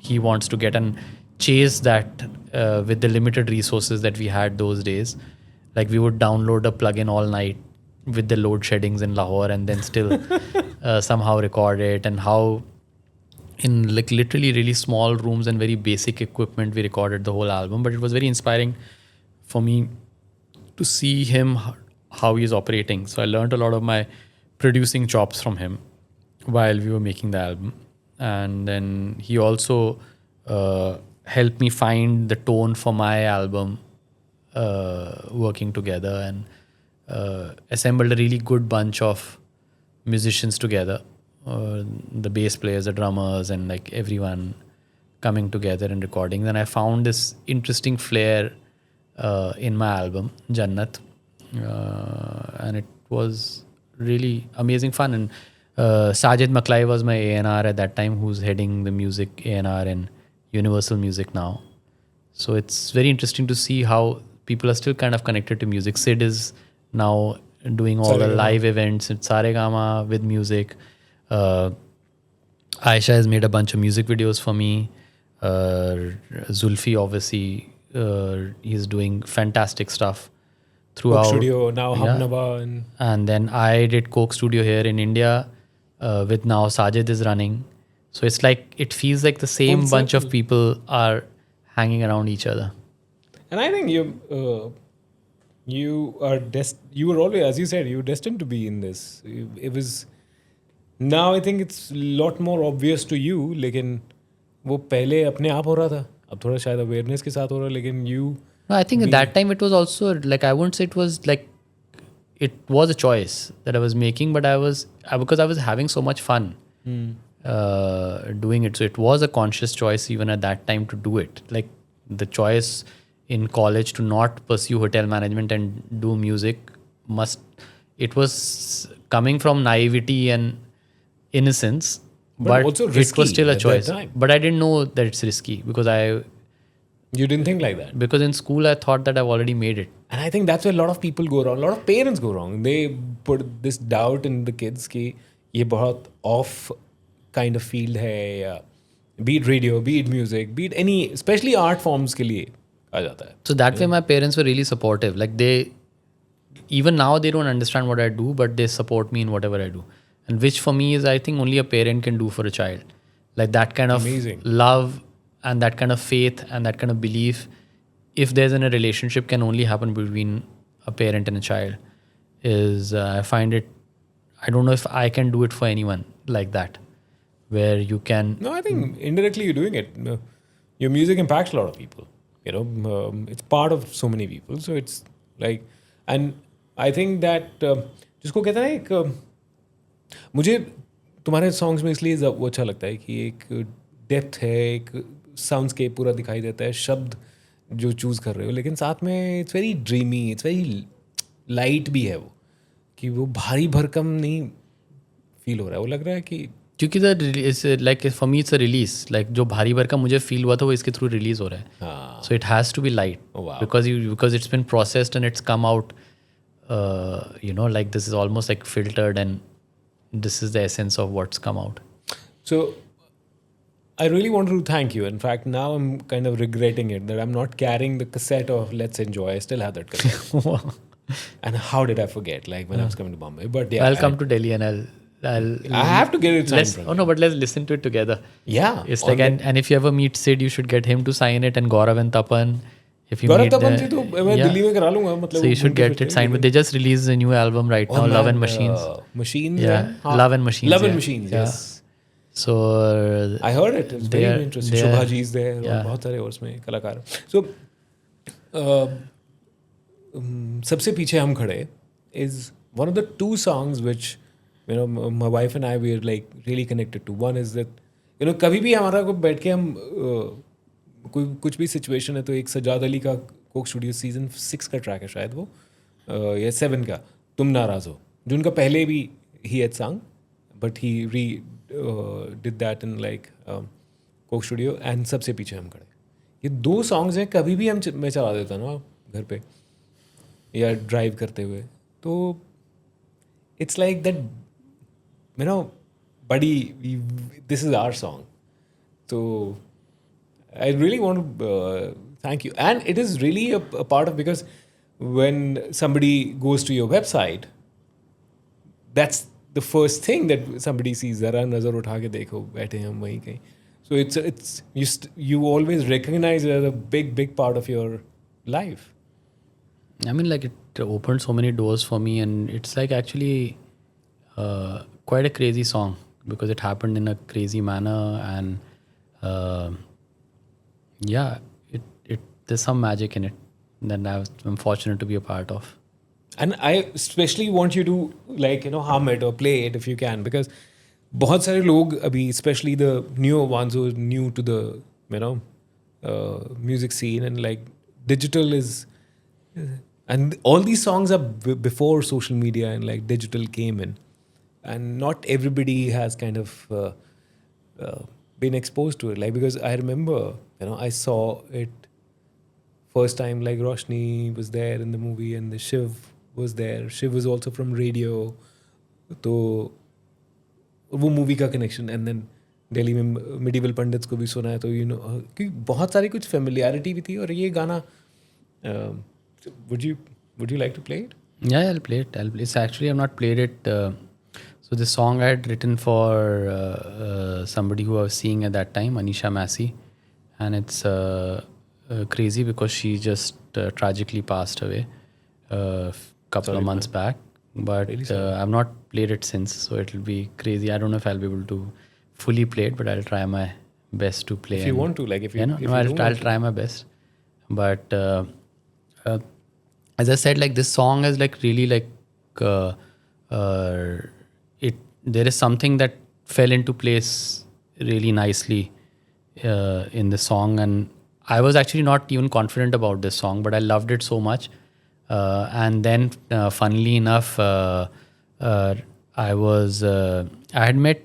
he wants to get and chase that with the limited resources that we had those days. Like we would download a plugin all night with the load sheddings in Lahore and then still somehow record it, and how in like literally really small rooms and very basic equipment we recorded the whole album. But it was very inspiring for me to see him how he's operating. So I learned a lot of my producing chops from him while we were making the album. And then he also helped me find the tone for my album, working together, and assembled a really good bunch of musicians together, the bass players, the drummers, and like everyone coming together and recording. Then I found this interesting flair in my album Jannat, and it was really amazing fun. And Sajid Maklai was my A&R at that time, who's heading the music A&R in Universal Music now. So it's very interesting to see how people are still kind of connected to music. Sid is now doing all the live events at Saregama with music. Aisha has made a bunch of music videos for me. Zulfi, obviously, he's doing fantastic stuff throughout. Coke Studio, now Hamnaba. And then I did Coke Studio here in India, with now Sajid is running. So it's like, it feels like the same bunch of people are hanging around each other. And I think you were always, as you said, you were destined to be in this. It was, now I think it's a lot more obvious to you, लेकिन वो पहले अपने आप हो रहा था, अब थोड़ा शायद awareness के साथ हो रहा है, लेकिन you. No, I think at that time it was also like, I wouldn't say it was like, it was a choice that I was making, but because I was having so much fun doing it. So it was a conscious choice even at that time to do it. Like the choice in college to not pursue hotel management and do music it was coming from naivety and innocence, but also it risky was still a at that choice. time. But I didn't know that it's risky because You didn't think like that. Because in school I thought that I've already made it. And I think that's where a lot of people go wrong. A lot of parents go wrong. They put this doubt in the kids कि ये बहुत off kind of field है, या be it radio, be it music, be it any, especially art forms के लिए आ जाता है. So that way my parents were really supportive. Like even now they don't understand what I do, but they support me in whatever I do. And which for me is, I think, only a parent can do for a child. Like that kind of Amazing. Love and that kind of faith and that kind of belief, if there's in a relationship, can only happen between a parent and a child. I find it, I don't know if I can do it for anyone like that, where you can. No, I think indirectly you're doing it. Your music impacts a lot of people. You know, it's part of so many people. So it's like, and I think that जिसको कहता है एक मुझे तुम्हारे songs में इसलिए वो अच्छा लगता है कि एक डेप्थ है, एक साउंडस्केप पूरा दिखाई देता है, शब्द जो चूज़ कर रहे हो, लेकिन साथ में it's very dreamy, it's very light भी है वो, कि वो भारी भरकम नहीं फील हो रहा है. वो लग रहा है कि क्योंकि like for me it's a release, like जो भारी भरकम मुझे फील हुआ था वो इसके थ्रू रिलीज हो रहा है. So it has to be light because it's been processed and it's come out, you know, like this is almost like filtered, and this is the essence of what's come out. So I really wanted to thank you. In fact, now I'm kind of regretting it that I'm not carrying the cassette of Let's Enjoy. I still have that cassette. And how did I forget? Like when I was coming to Bombay. But yeah, I'll come to Delhi and I have to get it signed from you. No, but let's listen to it together. Yeah. It's like, and if you ever meet Sid, you should get him to sign it, and Gaurav and Tapan. If you Gaurav meet Tapan से तो मैं दिल्ली में करा लूँगा, मतलब so you should get it signed. But they just released a new album right now, Love and Machines. Machines. Yeah, Love and Machines. Love and Machines. Yes. So I heard it. It's very interesting. Shubha ji is there. Yeah. बहुत सारे और उसमें कलाकार. So सबसे पीछे हम खड़े is one of the two songs which, you know, my wife and I, we are like really connected to. One is that, you know, कभी भी हमारा को बैठ के हम कोई कुछ भी सिचुएशन है तो एक सजाद अली का कोक स्टूडियो सीजन 6 का ट्रैक है शायद वो या 7 का, तुम नाराज़ हो, जो उनका पहले भी he had song but he redid that in like Coke Studio and सबसे पीछे हम खड़े। ये 2 सॉन्ग्स हैं, कभी भी मैं चला देता ना घर पे या ड्राइव करते हुए, तो it's like that you know buddy, this is our song. तो I really want to thank you. And it is really a part of, because when somebody goes to your website, that's the first thing that somebody sees. Zara nazar utha ke dekho, baithe hum wahi kahin. So you always recognize it as a big part of your life. I mean, like, it opened so many doors for me, and it's like actually quite a crazy song because it happened in a crazy manner, and yeah, it there's some magic in it that I'm fortunate to be a part of. And I especially want you to, like, you know, hum it or play it if you can, because बहुत सारे लोग अभी, especially the newer ones who are new to the, you know, music scene, and like digital is, and all these songs are before social media and like digital came in, and not everybody has kind of been exposed to it. Like, because I remember, you know, I saw it first time, like Roshni was there in the movie and the Shiv was there. Shiv was also from radio. तो वो movie का connection, and then Delhi में medieval pandits को भी सुना है, तो you know कि बहुत सारी कुछ फेमिलियरिटी भी थी। और ये गाना, would you like to play it? Yeah, I'll play it. It's actually, I've not played it. So this song I had written for somebody who I was seeing at that time, Anisha Massey, and it's crazy because she just tragically passed away couple of months back. But Really I've not played it since, so it'll be crazy. I don't know if I'll be able to fully play it, but I'll try my best to play. If you want to, like, if you, yeah, no, if no, you I'll try my best. But as I said, like, this song is like really like there is something that fell into place really nicely in the song, and I was actually not even confident about this song, but I loved it so much. And then funnily enough, I had met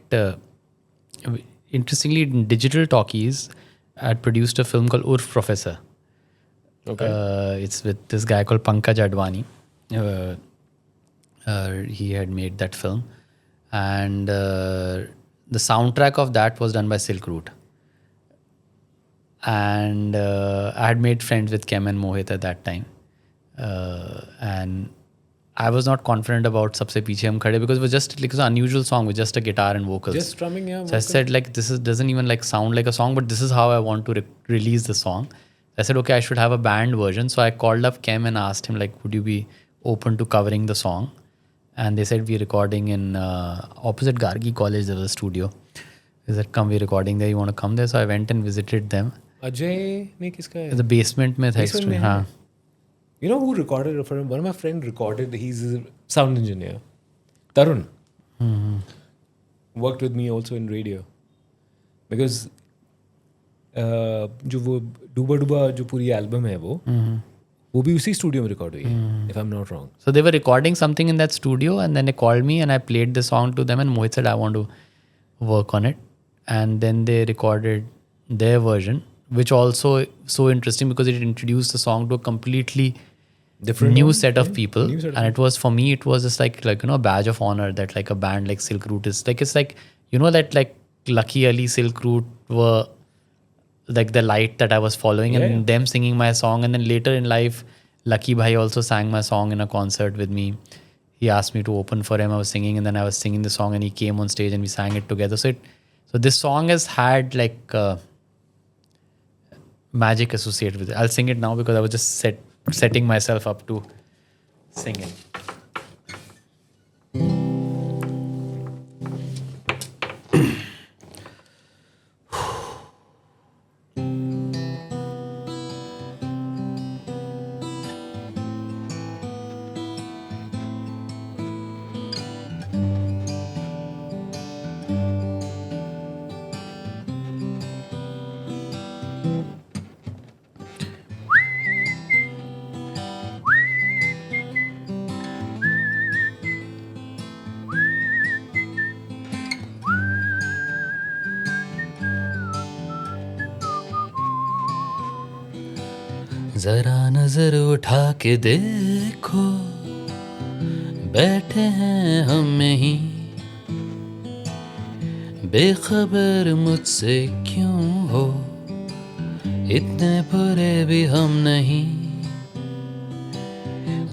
interestingly in Digital Talkies. I had produced a film called Urf Professor. Okay. It's with this guy called Pankaj Advani. He had made that film, and the soundtrack of that was done by Silk Route. And I had made friends with Kem and Mohit at that time, and I was not confident about Sabse Piche Hum Khade because it was just like an unusual song with just a guitar and vocals. Just strumming, yeah. So I said, like, doesn't even like sound like a song, but this is how I want to release the song. I said, okay, I should have a band version. So I called up Kem and asked him, like, would you be open to covering the song? And they said, we're recording in opposite Gargi College. There was a studio. They said, come, we're recording there. You want to come there? So I went and visited them. Ajay ne kiska hai? The basement mein tha. Basement mein hai. You know who recorded it for him? One of my friends recorded. He's a sound engineer. Tarun. Mm-hmm. Worked with me also in radio. Because जो वो डूबा डूबा जो पूरी album है वो भी उसी स्टूडियो में रिकॉर्ड हुई है, if I'm not wrong. So they were recording something in that studio, and then they called me and I played the song to them, and Mohit said, I want to work on it. And then they recorded their version, which also so interesting because it introduced the song to a completely Different new one? set of people. New set of And it was, for me, it was just like you know, a badge of honor that like a band like Silk Route is like, it's like, you know, that like Lucky Ali, Silk Route were like the light that I was following, and them singing my song. And then later in life, Lucky Bhai also sang my song in a concert with me. He asked me to open for him. I was singing, and then I was singing the song, and he came on stage and we sang it together. So this song has had like magic associated with it. I'll sing it now because I was just setting myself up to sing it. जरा नजर उठा के देखो, बैठे हैं हम ही, बेखबर मुझसे क्यों हो, इतने बुरे भी हम नहीं।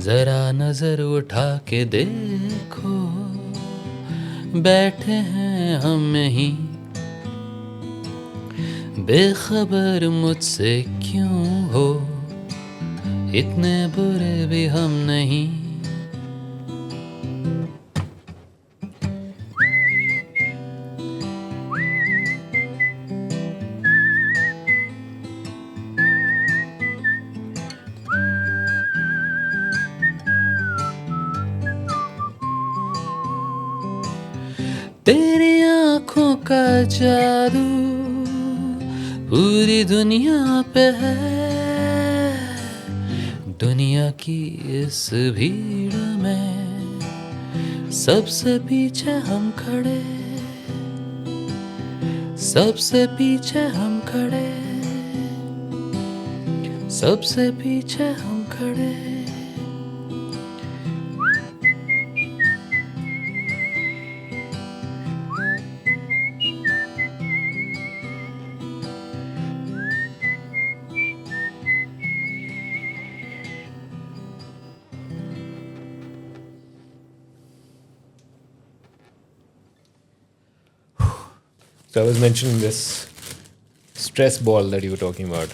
जरा नजर उठा के देखो, बैठे हैं हम ही, बेखबर मुझसे क्यों हो, इतने बुरे भी हम नहीं। तेरी आंखों का जादू पूरी दुनिया पे है, दुनिया की इस भीड़ में सबसे पीछे हम खड़े, सबसे पीछे हम खड़े, सबसे पीछे हम खड़े। So I was mentioning this stress ball that you were talking about.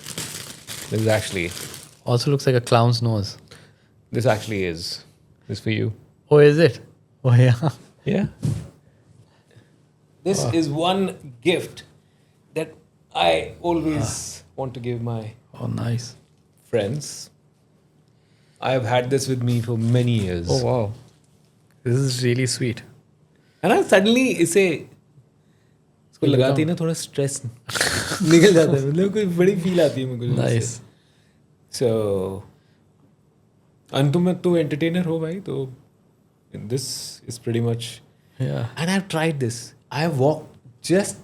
This is actually, Also looks like a clown's nose. this actually is. This for you. Oh, is it? Oh, yeah. Yeah. This is one gift that I always want to give my Oh, nice. friends. I have had this with me for many years. Oh, wow. This is really sweet. And I suddenly इसे इसको लगाते ही ना थोड़ा stress निकल जाता है, मतलब कोई बड़ी फील आती है मुझे। Nice. So and तू एंटरटेनर हो भाई, तो this is pretty much. Yeah. And I've tried this. I have walked just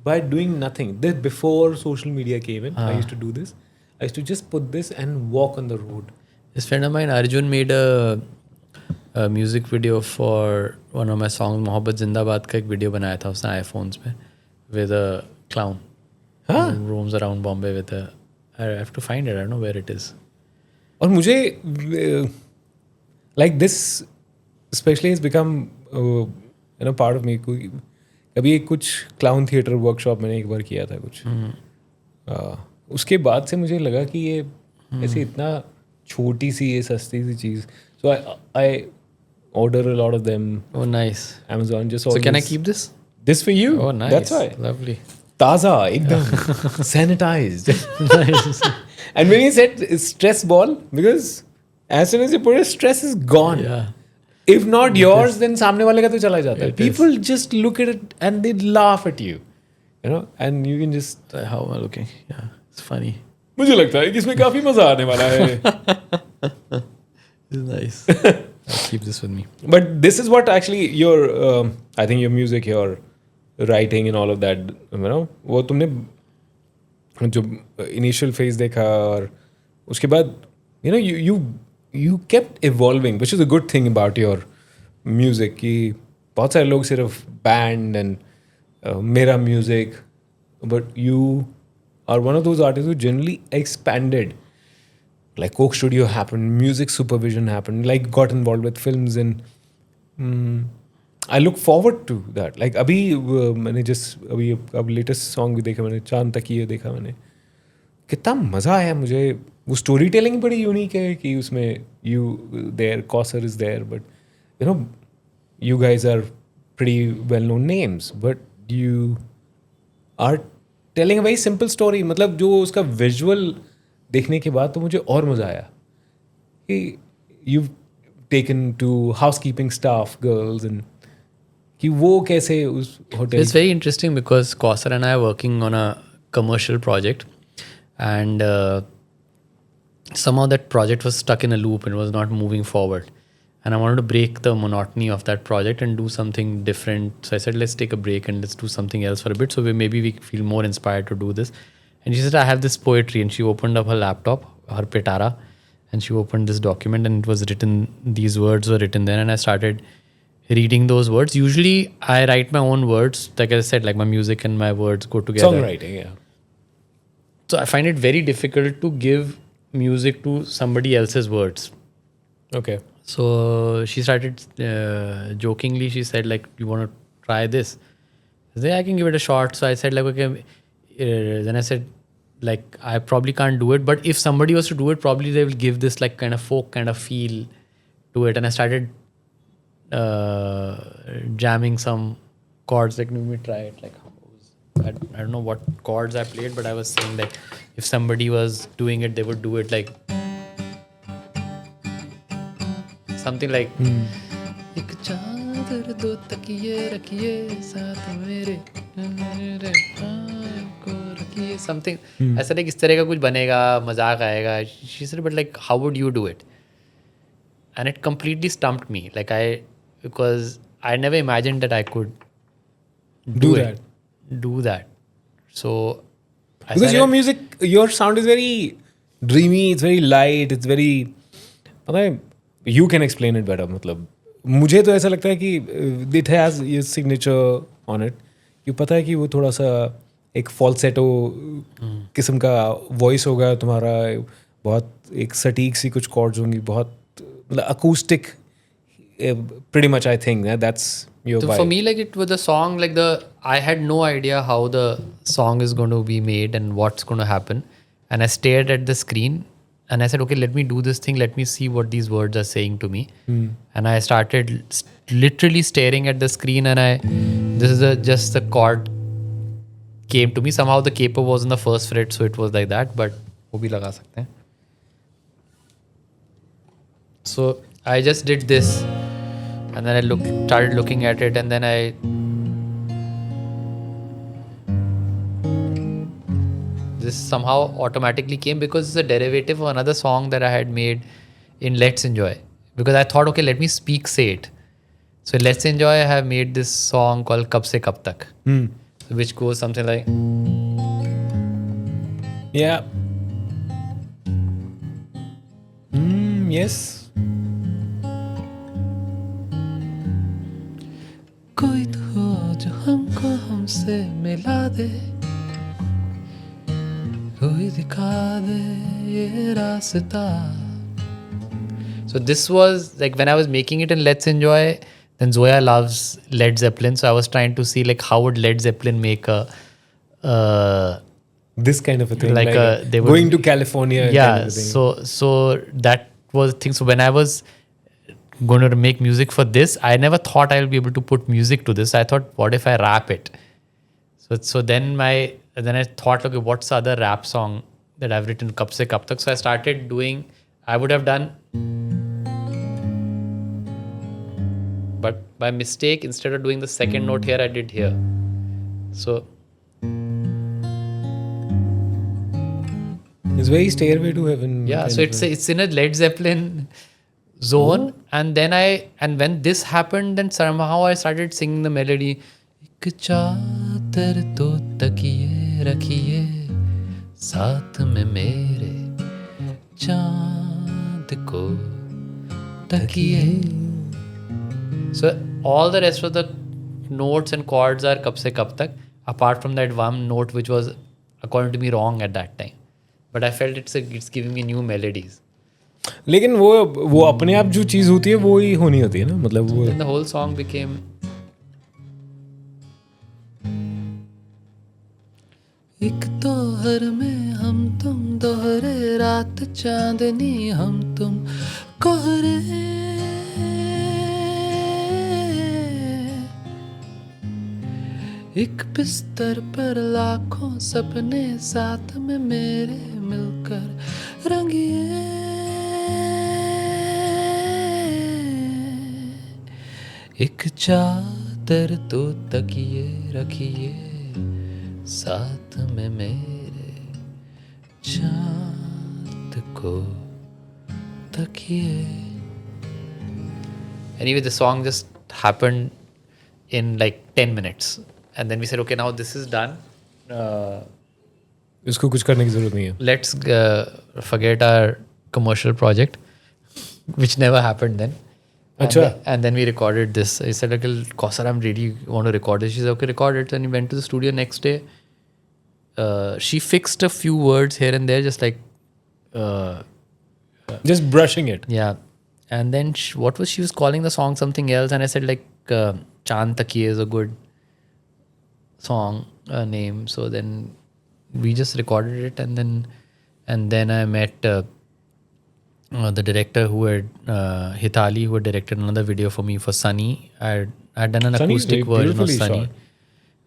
by doing nothing. This before social media came in. I used to do this. I used to just put this and walk on the road. This friend of mine, Arjun, made a music video for one of my songs, मोहब्बत जिंदाबाद का एक video बनाया था उसने iPhones में with a clown. हाँ. Who roams around Bombay with a. I have to find it. I don't know where it is. और मुझे like this especially has become part of me. कभी एक कुछ क्लाउन थिएटर वर्कशॉप मैंने एक बार किया था कुछ. उसके बाद से मुझे लगा कि ये ऐसे इतना छोटी सी ये सस्ती सी चीज़. So I order a lot of them. Oh, nice. Amazon just. So can I keep this? This for you? Oh, nice. That's why. Lovely. Taza, ekdam sanitized. Nice. And when you said stress ball, because as soon as you put it, stress is gone. Yeah. If not yours, then सामने वाले का तो चला जाता है. It is. People just look at it and they laugh at you, and you can just. How am I looking? Yeah, it's funny. मुझे लगता है कि इसमें काफी मजा आने वाला है. It's nice. I'll keep this with me. But this is what actually your, I think your music, your writing and all of that, वो तुमने जो initial phase देखा और उसके बाद, you kept evolving, which is a good thing about your music. कि बहुत सारे लोग सिर्फ band and मेरा music, but you are one of those artists who generally expanded. Like Coke Studio happened, music supervision happened, like got involved with films, and I look forward to that. Like अभी मैंने अब latest song भी देखा मैंने, चांद तकिए देखा मैंने, कितना मज़ा आया मुझे. वो स्टोरी टेलिंग बड़ी यूनिक है कि उसमें Kausar is there, but you guys are pretty well known names, but you are telling a very simple story. मतलब जो उसका visual देखने के बाद तो मुझे और मज़ा आया कि you've taken to housekeeping staff girls and कि वो कैसे उस hotel. It's very interesting because Kausar and I are working on a commercial project, and somehow that project was stuck in a loop and was not moving forward. And I wanted to break the monotony of that project and do something different. So I said, let's take a break and let's do something else for a bit. So maybe we feel more inspired to do this. And she said, I have this poetry. And she opened up her laptop her pitara, and she opened this document, and it was written, these words were written there, and I started reading those words. Usually I write my own words, like I said, like my music and my words go together. Songwriting, yeah. So I find it very difficult to give music to somebody else's words. Okay. So she started jokingly, she said like, you want to try this? I said, I can give it a shot. So I said like, okay. Then I said like, I probably can't do it, but if somebody was to do it, probably they will give this like kind of folk kind of feel to it. And I started jamming some chords, like let me try it. Like I don't know what chords I played, but I was saying that if somebody was doing it, they would do it like something like एक चादर दो तकिए रखिए साथ मेरे को रखिए something ऐसा like इस तरह का कुछ बनेगा, मजाक आएगा. She said, but like how would you do it? And it completely stumped me. Like because I never imagined that I could do that. So because your music, your sound is very dreamy, it's very light, it's very, पता है, you can explain it better. मतलब मुझे तो ऐसा लगता है कि it has your signature on it. You पता है कि वो थोड़ा सा एक falsetto किस्म का voice होगा तुम्हारा, बहुत एक सटीक सी कुछ chords होंगी, बहुत मतलब acoustic. Pretty much I think that's your vibe. For me, like it was a song, like I had no idea how the song is going to be made and what's going to happen. And I stared at the screen and I said, okay, let me do this thing. Let me see what these words are saying to me. And I started literally staring at the screen, and just the chord came to me. Somehow the capo was in the first fret, so it was like that, but wo bhi laga sakte hain. So I just did this. And then I started looking at it, and then this somehow automatically came because it's a derivative of another song that I had made in Let's Enjoy. Because I thought, okay, let me say it. So in Let's Enjoy, I have made this song called Kab Se Kab Tak, which goes something like, yeah. Yes. कोई तो जो हमको हमसे मिला दे, कोई दिखा दे ये रास्ता. So this was like when I was making it in Let's Enjoy, then Zoya loves Led Zeppelin, so I was trying to see like how would Led Zeppelin make a this kind of a thing, like they would, going to California. Yeah, kind of a thing. So that was the thing. So when I was going to make music for this, I never thought I'll be able to put music to this. I thought, what if I rap it? So then I thought, okay, what's the other rap song that I've written, Kab Se Kab Tak? So I started doing, I would have done, but by mistake, instead of doing the second note here, I did here. So it's very Stairway to Heaven. Yeah, so it's in a Led Zeppelin zone, and when this happened, then somehow I started singing the melody. एक चादर तो तकिए रखिए साथ में मेरे चांद को तकिए. So all the rest of the notes and chords are Kab Se Kab Tak, apart from that one note which was according to me wrong at that time, but I felt it's giving me new melodies. लेकिन वो अपने आप जो चीज होती है वो ही होनी होती है ना, मतलब वो. Then the whole song became एक तोहर में हम तुम दोहरे रात चांदनी हम तुम कोहरे. एक बिस्तर पर लाखों सपने साथ में मेरे मिलकर रंगिए. एक चादर तो तकिए रखिए साथ में मेरे चांद को तकिए. Anyway, the song just happened in like 10 minutes. And then we said, okay, now this is done. इसको कुछ करने की ज़रूरत नहीं है. let's forget our commercial project, which never happened then. Acha. And then we recorded this. I said, okay, Kausar, I'm really want to record this. She said, okay, record it. And we went to the studio next day. She fixed a few words here and there, just like, Just brushing it. yeah. And then she was calling the song something else. And I said, like, Chand Takiye is a good song name. So then we just recorded it. And then I met the director who had Hitali, who had directed another video for me for Sunny. I had done an Sunny is acoustic very version of beautifully Sunny. shot.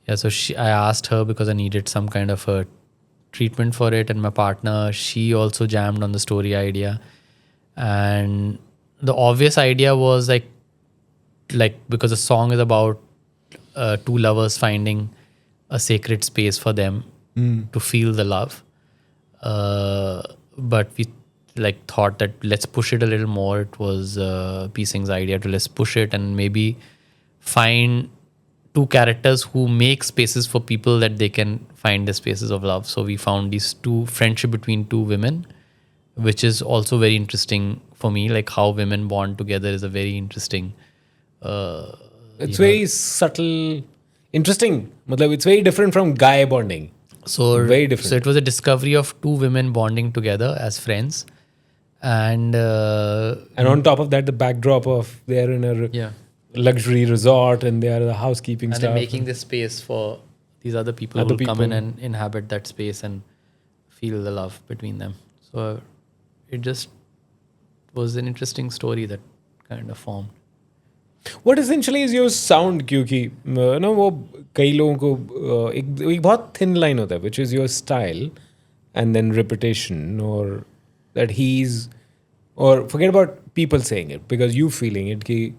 Yeah, so I asked her because I needed some kind of a treatment for it, and my partner, she also jammed on the story idea. And the obvious idea was like because the song is about two lovers finding a sacred space for them to feel the love. But we thought that let's push it a little more. It was P Singh's idea to let's push it and maybe find two characters who make spaces for people that they can find the spaces of love. So we found these two friendship between two women, which is also very interesting for me. Like how women bond together is a very interesting. It's very subtle, interesting. Matlab, it's very different from guy bonding. So very different. So it was a discovery of two women bonding together as friends, and on top of that, the backdrop of they're in a luxury resort and they are the housekeeping and stuff. they're making this space for these other people who will come in and inhabit that space and feel the love between them. So it just was an interesting story that kind of formed. What essentially is your sound? क्योंकि ना वो कई लोगों को एक बहुत thin line होता है, which is your style and then repetition, or that he's, or forget about people saying it because you feeling it कि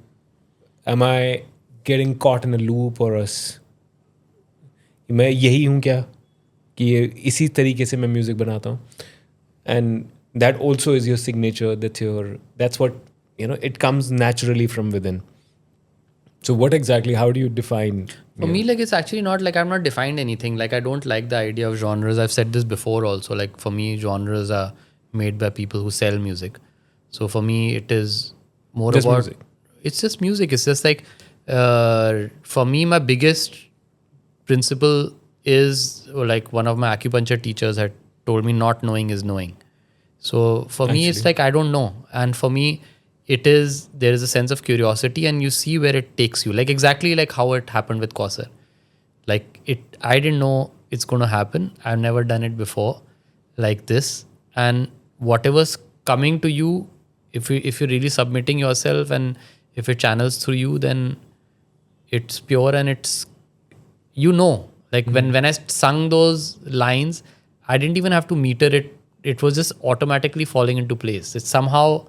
am I getting caught in a loop or मैं यही हूँ क्या कि इसी तरीके से मैं म्यूजिक बनाता हूँ, and that also is your signature, that's what it comes naturally from within. So what exactly, how do you define? For me, like, it's actually not like I'm not defined anything. Like, I don't like the idea of genres. I've said this before also. Like, for me, genres are made by people who sell music. So for me, it is more just about music. It's just music. It's just like for me, my biggest principle is like one of my acupuncture teachers had told me, not knowing is knowing. So for me, it's like I don't know, and for me, there is a sense of curiosity, and you see where it takes you. Like exactly like how it happened with Kausar. Like I didn't know it's going to happen. I've never done it before like this, and whatever's coming to you, if you're really submitting yourself and if it channels through you, then it's pure and it's like when I sung those lines, I didn't even have to meter it. It was just automatically falling into place. It's somehow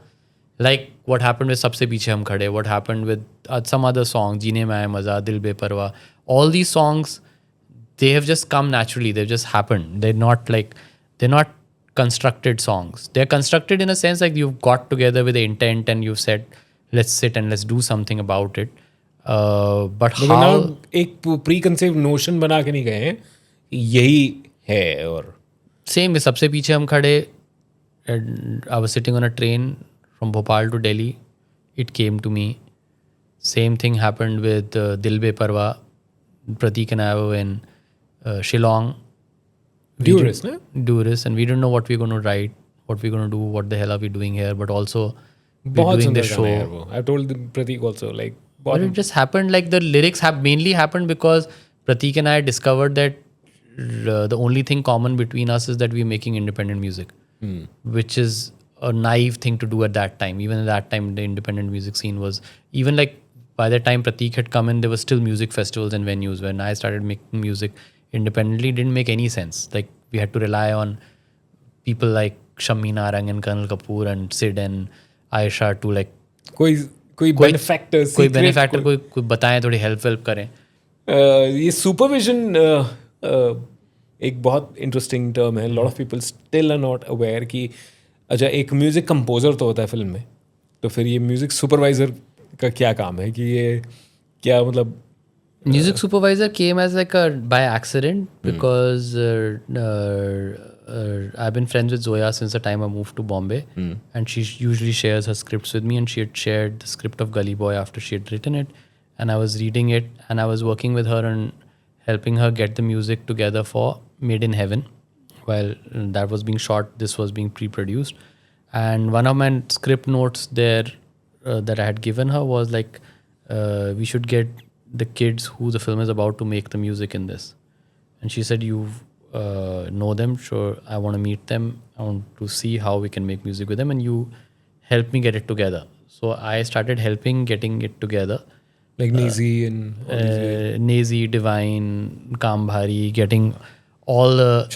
like what happened with Sabse Piche Hum Khade, what happened with some other songs, Jeene Mein Aaye Maza, Dil Beparwa. All these songs, they have just come naturally. They've just happened. They're not constructed songs. They're constructed in a sense like you've got together with the intent and you've said, let's sit and let's do something about it. But how एक preconceived notion बना के नहीं गए हैं, यही है. और same with Sabse Piche Hum Khade, I was sitting on a train from Bhopal to Delhi. It came to me. Same thing happened with Dil Beparwa. Pratik and I were in Shillong. Duris, no? Duris, and we didn't know what we're going to write, what we're going to do, what the hell are we doing here, but also we're बहुत doing the सुंदर गाना है show. वो. I told Pratik also, like, But it just happened, like the lyrics have mainly happened because Pratik and I discovered that the only thing common between us is that we're making independent music, which is a naive thing to do at that time. Even at that time, the independent music scene was, even like by the time Pratik had come in, there were still music festivals and venues. When I started making music independently, it didn't make any sense. Like we had to rely on people like Shammi Narang and Colonel Kapoor and Sid and Aisha to like कोई benefactor, कोई benefactor कोई बताएं, थोड़ी help करें. ये supervision एक बहुत interesting term है. Lot of people still are not aware कि अच्छा एक म्यूजिक कंपोजर तो होता है फिल्म में, तो फिर ये म्यूजिक सुपरवाइजर का क्या काम है कि ये क्या मतलब Music supervisor came as like a by accident because I've been friends with Zoya since the time I moved to Bombay, and she usually shares her scripts with me. And she had shared the script of Gully Boy after she had written it, and I was reading it, and I was working with her and helping her get the music together for Made in Heaven. While that was being shot, this was being pre-produced, and one of my script notes there that I had given her was like, we should get the kids who the film is about to make the music in this. And she said, you know them, sure, I want to meet them, I want to see how we can make music with them, and you help me get it together. So I started helping getting it together, like Nazi and Nazi, Divine, Kambhari, getting all the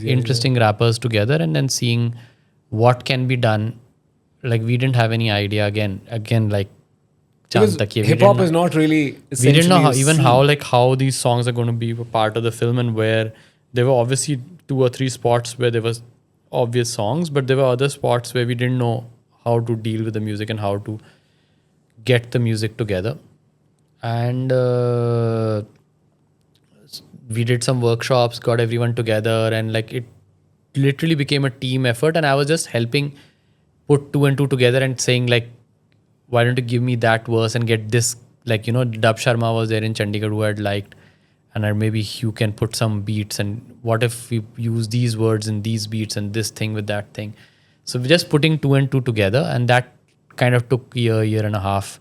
interesting rappers together, and then seeing what can be done. Like we didn't have any idea again like hip hop is not really. We didn't know how these songs are going to be a part of the film, and where there were obviously 2 or 3 spots where there was obvious songs, but there were other spots where we didn't know how to deal with the music and how to get the music together. And we did some workshops, got everyone together, and like it literally became a team effort. And I was just helping put 2 and 2 together and saying like, why don't you give me that verse and get this, like, you know, Dub Sharma was there in Chandigarh who I'd liked, and maybe you can put some beats, and what if we use these words in these beats and this thing with that thing. So we're just putting 2 and 2 together, and that kind of took a year and a half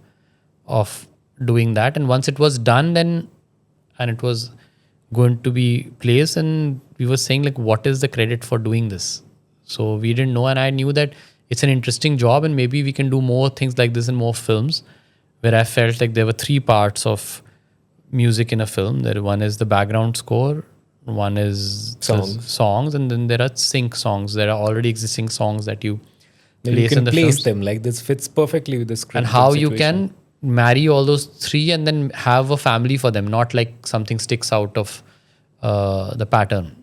of doing that. And once it was done, then, and it was going to be placed, and we were saying like, what is the credit for doing this? So we didn't know, and I knew that it's an interesting job, and maybe we can do more things like this in more films, where I felt like there were 3 parts of music in a film. One is the background score, one is songs, and then there are sync songs. There are already existing songs that you place in the place films. them like this fits perfectly with the script. And how you can marry all those 3 and then have a family for them, not like something sticks out of the pattern.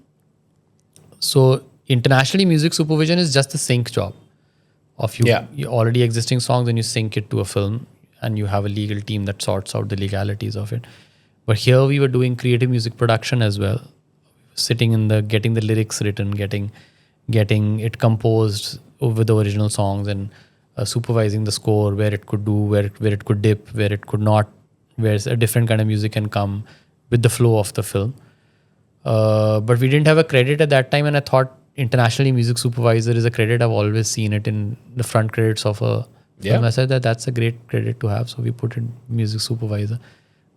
So internationally, music supervision is just a sync job of you already existing songs, and you sync it to a film, and you have a legal team that sorts out the legalities of it. But here we were doing creative music production as well, sitting in getting the lyrics written, getting it composed over the original songs, and supervising the score, where it could do, where it could dip, where it could not, where a different kind of music can come with the flow of the film. But we didn't have a credit at that time, and I thought internationally music supervisor is a credit. I've always seen it in the front credits of a film. I said that's a great credit to have, so we put in music supervisor.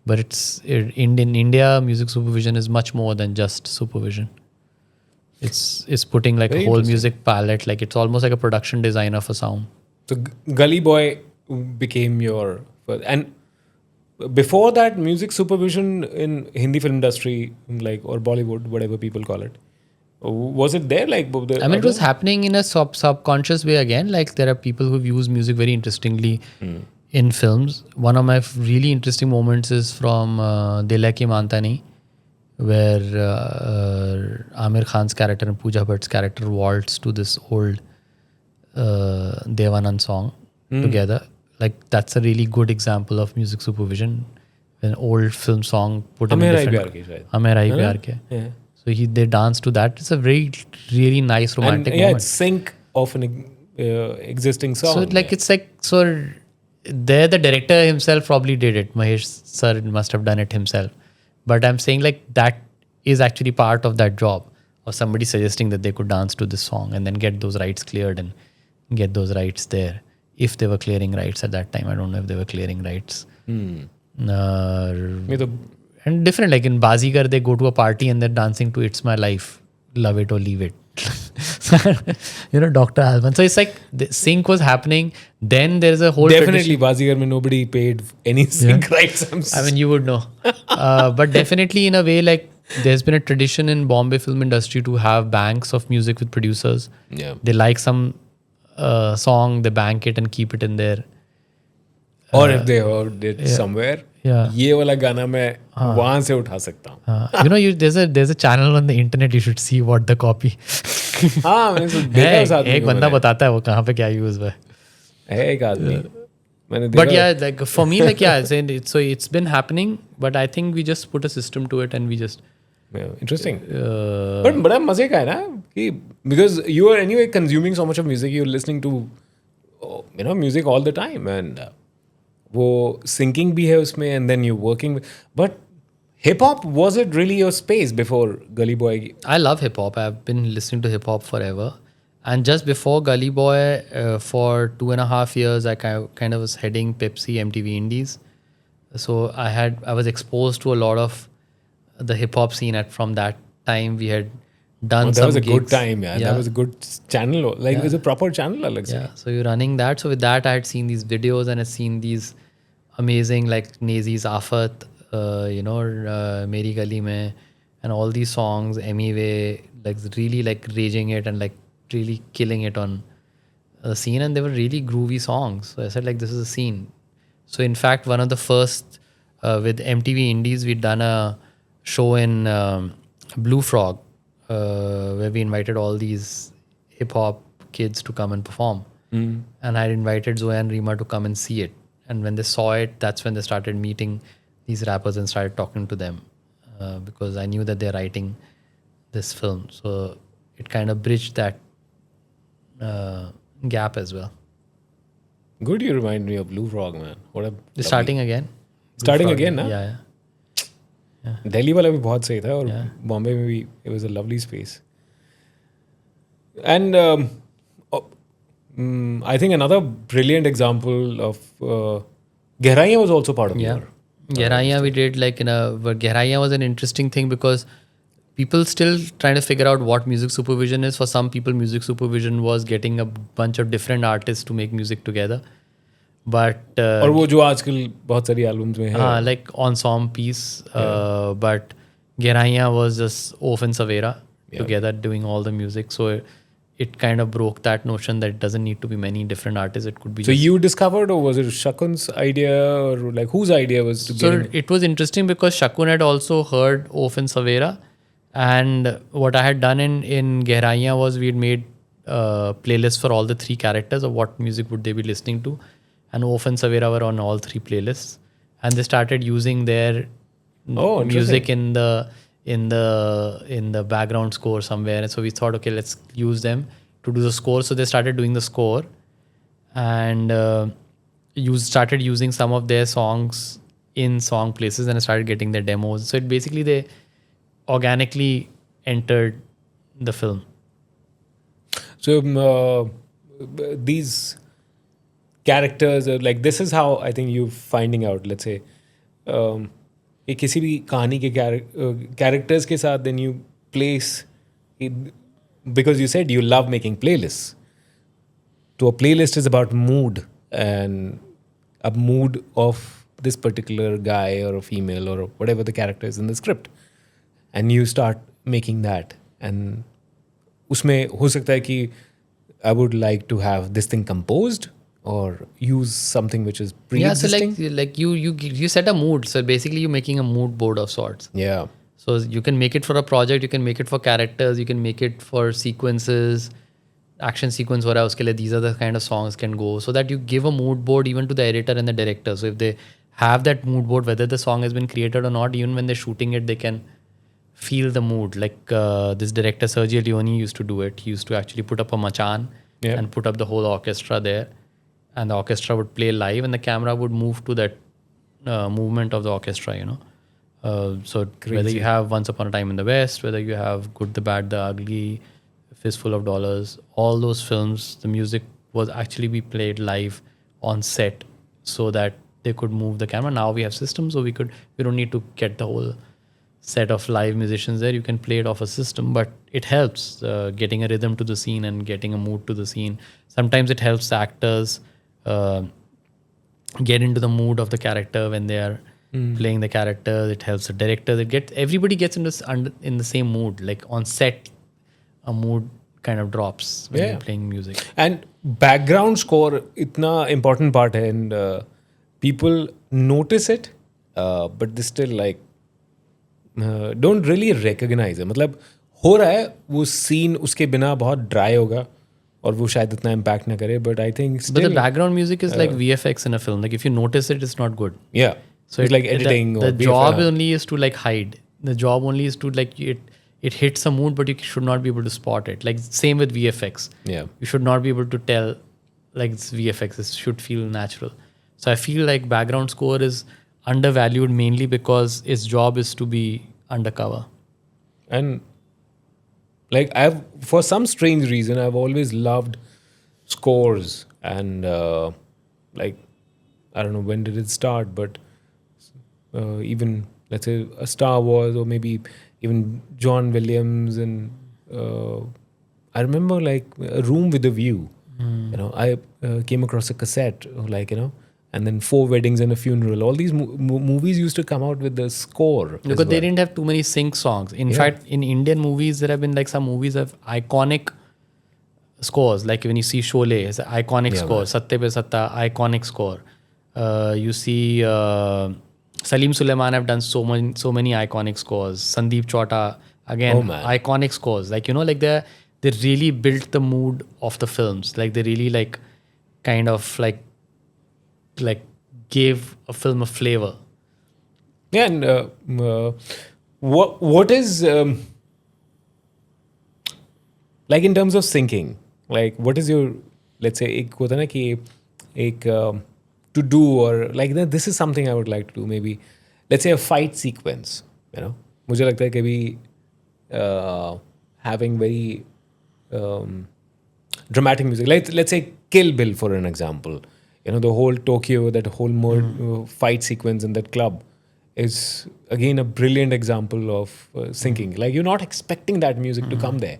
But in India, music supervision is much more than just supervision. It's putting like a whole music palette, like it's almost like a production designer for sound. So Gully Boy became your first, and before that, music supervision in Hindi film industry, like, or Bollywood, whatever people call it, was it there? Like, it was happening in a subconscious way again. Like there are people who've used music very interestingly in films. One of my really interesting moments is from Dil Hai Ki Manta Nahi, where Amir Khan's character and Pooja Bhatt's character waltz to this old Devanand song together. Like that's a really good example of music supervision. An old film song put in a different... Hame Rahi Pyar Ke. Yeah. So they dance to that. It's a really nice romantic moment. It's sync of an existing song. So it's like, so there the director himself probably did it. Mahesh sir must have done it himself. But I'm saying like that is actually part of that job of somebody suggesting that they could dance to this song and then get those rights cleared and get those rights there. If they were clearing rights at that time. I don't know if they were clearing rights. And different, like in Bazigar, they go to a party and they're dancing to It's My Life, Love It or Leave It. Dr. Alban. So it's like the sync was happening. Then there's a whole definitely Bazigar mein nobody paid any sync rights. I mean, you would know. But definitely in a way, like there's been a tradition in Bombay film industry to have banks of music with producers. Yeah. They like some song, they bank it and keep it in there. Or if they heard it somewhere, ये वाला गाना मैं वहाँ से उठा सकता हूँ. There's a channel on the internet. You should see what the copy. हाँ, मैंने देखा साथ में. एक बंदा बताता है वो कहाँ पे क्या यूज हुआ है. एक आदमी. मैंने But देखा yeah, like for me, like yeah, so it's been happening, but I think we just put a system to it and we just interesting but बड़ा मजे का है ना कि because you are anyway consuming so much of music you are listening to music all the time and वो syncing भी है उसमें and then you working but hip hop was it really your space before Gully boy I love hip hop. I've been listening to hip hop forever. And just before Gully Boy, for 2.5 years, I kind of was heading Pepsi MTV Indies. So I was exposed to a lot of the hip hop scene from that time. We had done that some was a gigs. good time yeah that was a good channel like it was a proper channel अलग से Yeah, so you're running that. So with that, I had seen these videos and I'd seen these amazing like Nazi's Afat, Meri Gali Mein, and all these songs, Emiway, like really like raging it and like really killing it on the scene, and they were really groovy songs. So I said like this is a scene. So in fact, one of the first with MTV Indies, we'd done a show in Blue Frog where we invited all these hip hop kids to come and perform. And I invited Zoe and Rima to come and see it. And when they saw it, that's when they started meeting these rappers and started talking to them because I knew that they're writing this film. So it kind of bridged that gap as well. good you remind me of Blue Frog man what a They're starting again. starting again ना Yeah. Delhi वाला भी बहुत सही था और Yeah. Bombay में भी it was a lovely space and I think another brilliant example of Gehraiyan was also part of Yeah. your Gehraiyan we did but Gehraiyan was an interesting thing because people still trying to figure out what music supervision is. For some people, music supervision was getting a bunch of different artists to make music together. But और वो जो आजकल बहुत सारी albums में है like ensemble piece. But Gehraiyan was just Oaf and Savera together doing all the music. So it kind of broke that notion that it doesn't need to be many different artists. It could be so just you discovered or was it Shakun's idea or like whose idea was to So get it was interesting because Shakun had also heard Oaf and Savera, and what I had done in Gehraiyan was we had made playlists for all the three characters of what music would they be listening to, and Oaf and Savera were on all three playlists, and they started using their music in the background score somewhere, and so we thought, okay, let's use them to do the score. So they started doing the score, and started using some of their songs in song places, and I started getting their demos. So it basically they organically entered the film. so these characters are like this is how I think you finding out let's say एक किसी भी कहानी के characters के साथ then you place it, because you said you love making playlists to a playlist is about mood and a mood of this particular guy or a female or whatever the character is in the script and you start making that and उसमें हो सकता है कि I would like to have this thing composed or use something which is pre-existing. Yeah, so like you set a mood. So basically you're making a mood board of sorts. Yeah. So you can make it for a project, you can make it for characters, you can make it for sequences, action sequence whatever uske liye these are the kind of songs can go, so that you give a mood board even to the editor and the director. So if they have that mood board, whether the song has been created or not, even when they're shooting it, they can feel the mood. Like this director Sergio Leone used to do it. He used to actually put up a machan and put up the whole orchestra there, and the orchestra would play live and the camera would move to that movement of the orchestra, so whether you have Once Upon a Time in the West, whether you have Good, the Bad, the Ugly, Fistful of Dollars, all those films, the music was actually be played live on set so that they could move the camera. Now we have systems, so we don't need to get the whole set of live musicians there. You can play it off a system, but it helps getting a rhythm to the scene and getting a mood to the scene. Sometimes it helps the actors get into the mood of the character when they are playing the character. It helps the director. Everybody gets in the same mood. Like on set, a mood kind of drops when you're playing music. And background score itna important part hai, and people notice it, but they still like don't really recognize it. मतलब हो रहा है वो scene उसके बिना बहुत dry होगा और वो शायद इतना impact ना करे, but I think But still the background music is like VFX in a film. Like if you notice it, it's not good. yeah, So it's like editing the or job VFX. only is to like hide. The job only is to like it hits a mood, but you should not be able to spot it. Like same with VFX. Yeah. You should not be able to tell like it's VFX. It should feel natural. So I feel like background score is undervalued mainly because its job is to be undercover. And like for some strange reason, I've always loved scores and like I don't know when did it start, but even let's say a Star Wars or maybe even John Williams and I remember like A Room with a View. You know, I came across a cassette like and then 4 Weddings and a Funeral. All these movies used to come out with the score Because they didn't have too many sync songs. In fact, in Indian movies, there have been like some movies have iconic scores. Like when you see Sholay, it's an iconic score. Satte Pe Satta, iconic score. You see Salim Sulaiman have done so many iconic scores. Sandeep Chauta, again, iconic scores. Like, like they really built the mood of the films. Like they really like kind of like gave a film a flavor. Yeah, and what is like in terms of syncing? Like what is your, let's say एक होता है ना कि एक to do or like this is something I would like to do, maybe let's say a fight sequence, मुझे लगता है कभी having very dramatic music, let's say Kill Bill for an example, the whole Tokyo, that whole fight sequence in that club is again a brilliant example of syncing. Like you're not expecting that music to come there.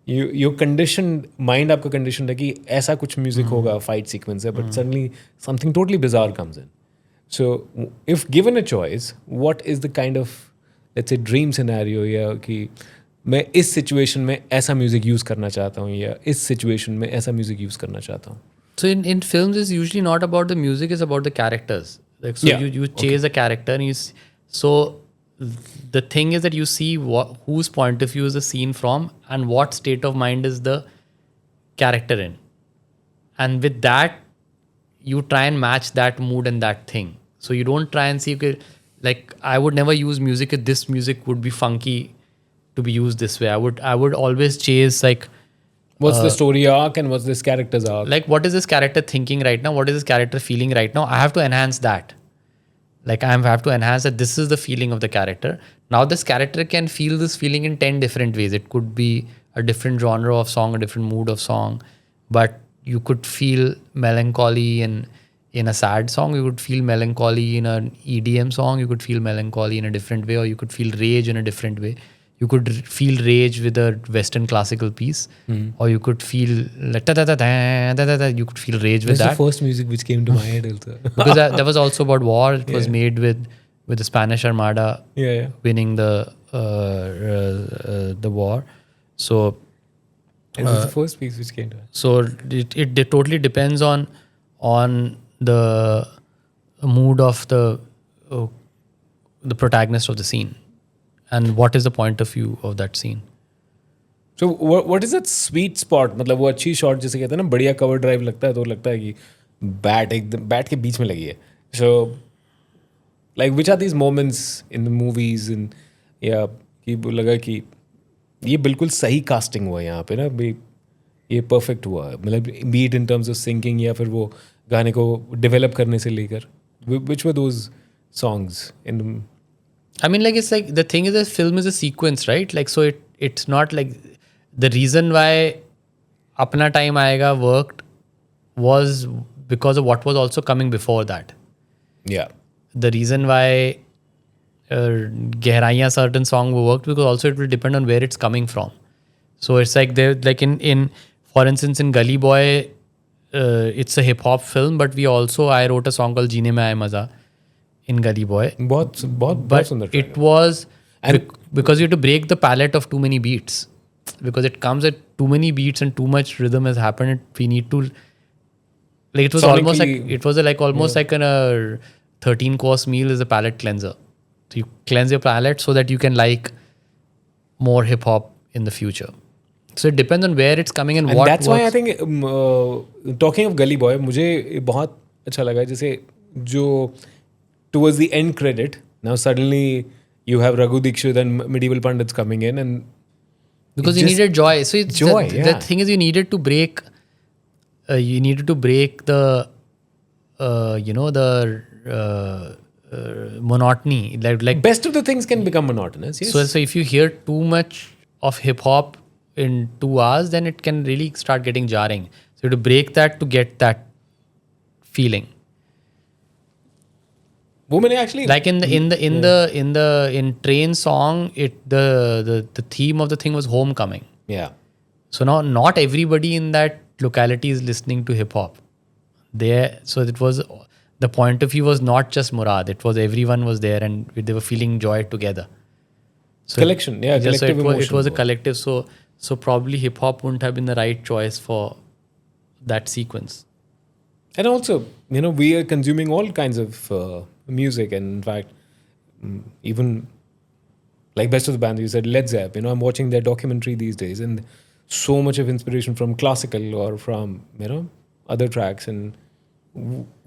Your conditioned mind आपका conditioned है कि ऐसा कुछ music होगा fight sequence है, but suddenly something totally bizarre comes in. So if given a choice, what is the kind of, let's say, dream scenario या कि मैं इस situation में ऐसा music use करना चाहता हूँ या इस situation में ऐसा music use करना चाहता हूँ? So in films, it's usually not about the music; it's about the characters. Like so, you chase a character, and so the thing is that you see whose point of view is the scene from, and what state of mind is the character in, and with that, you try and match that mood and that thing. So you don't try and see, okay, like I would never use music if this music would be funky to be used this way. I would always chase like. What's the story arc and what's this character's arc? Like, what is this character thinking right now? What is this character feeling right now? I have to enhance that. Like, I have to enhance that this is the feeling of the character. Now, this character can feel this feeling in 10 different ways. It could be a different genre of song, a different mood of song. But you could feel melancholy in a sad song. You could feel melancholy in an EDM song. You could feel melancholy in a different way. Or you could feel rage in a different way. You could feel rage with a Western classical piece, or you could feel like you could feel rage with that. That's the first music which came to my head also. Because that was also about war. It was made with the Spanish Armada winning the war. So it was the first piece which came to me. So it totally depends on the mood of the protagonist of the scene. And what is the point of view of that scene? So what is that sweet spot? मतलब वो अच्छी shot जैसे कहते हैं ना, बढ़िया cover drive लगता है तो लगता है कि bat के बीच में लगी है. So like which are these moments in the movies and या कि लगा कि ये बिल्कुल सही casting हुआ है यहाँ पे ना, ये perfect हुआ है, मतलब be it in terms of singing या फिर वो गाने को develop करने से लेकर, which were those songs in I mean, like, it's like, the thing is that film is a sequence, right? Like, so it's not like, the reason why Apna Time Aayega worked was because of what was also coming before that. Yeah. The reason why Gehraiyan certain song worked because also it will depend on where it's coming from. So it's like, like in for instance, in Gully Boy, it's a hip hop film, but I wrote a song called Jeene Mein Aaye Maza in Gully Boy. But it was because you have to break the palette of too many beats, because it comes at too many beats and too much rhythm has happened. We need to, like, it was almost like, it was almost like a 13-course meal is a palate cleanser. So you cleanse your palate so that you can like more hip hop in the future. So it depends on where it's coming and And what that's works. why I think talking of Gully Boy, मुझे बहुत अच्छा लगा जैसे जो towards the end credit, now suddenly you have Raghu Dikshit and Medieval Pandits coming in, and Because it you just- needed joy. So it's joy, the yeah. thing is you needed to break the monotony. Like best of the things can become monotonous. Yes. so if you hear too much of hip hop in 2 hours, then it can really start getting jarring. So you have to break that to get that feeling. वो मैंने actually Like in Train song, the theme of the thing was homecoming. yeah. So now not everybody in that locality is listening to hip hop. So it was the point of view was not just Murad. It was everyone was there and they were feeling joy together. So Collection, yeah, so collective it was emotion. a collective. So probably hip hop wouldn't have been the right choice for that sequence. And also, we are consuming all kinds of music, and in fact, even like best of the bands, you said Led Zepp. I'm watching their documentary these days, and so much of inspiration from classical or from other tracks, and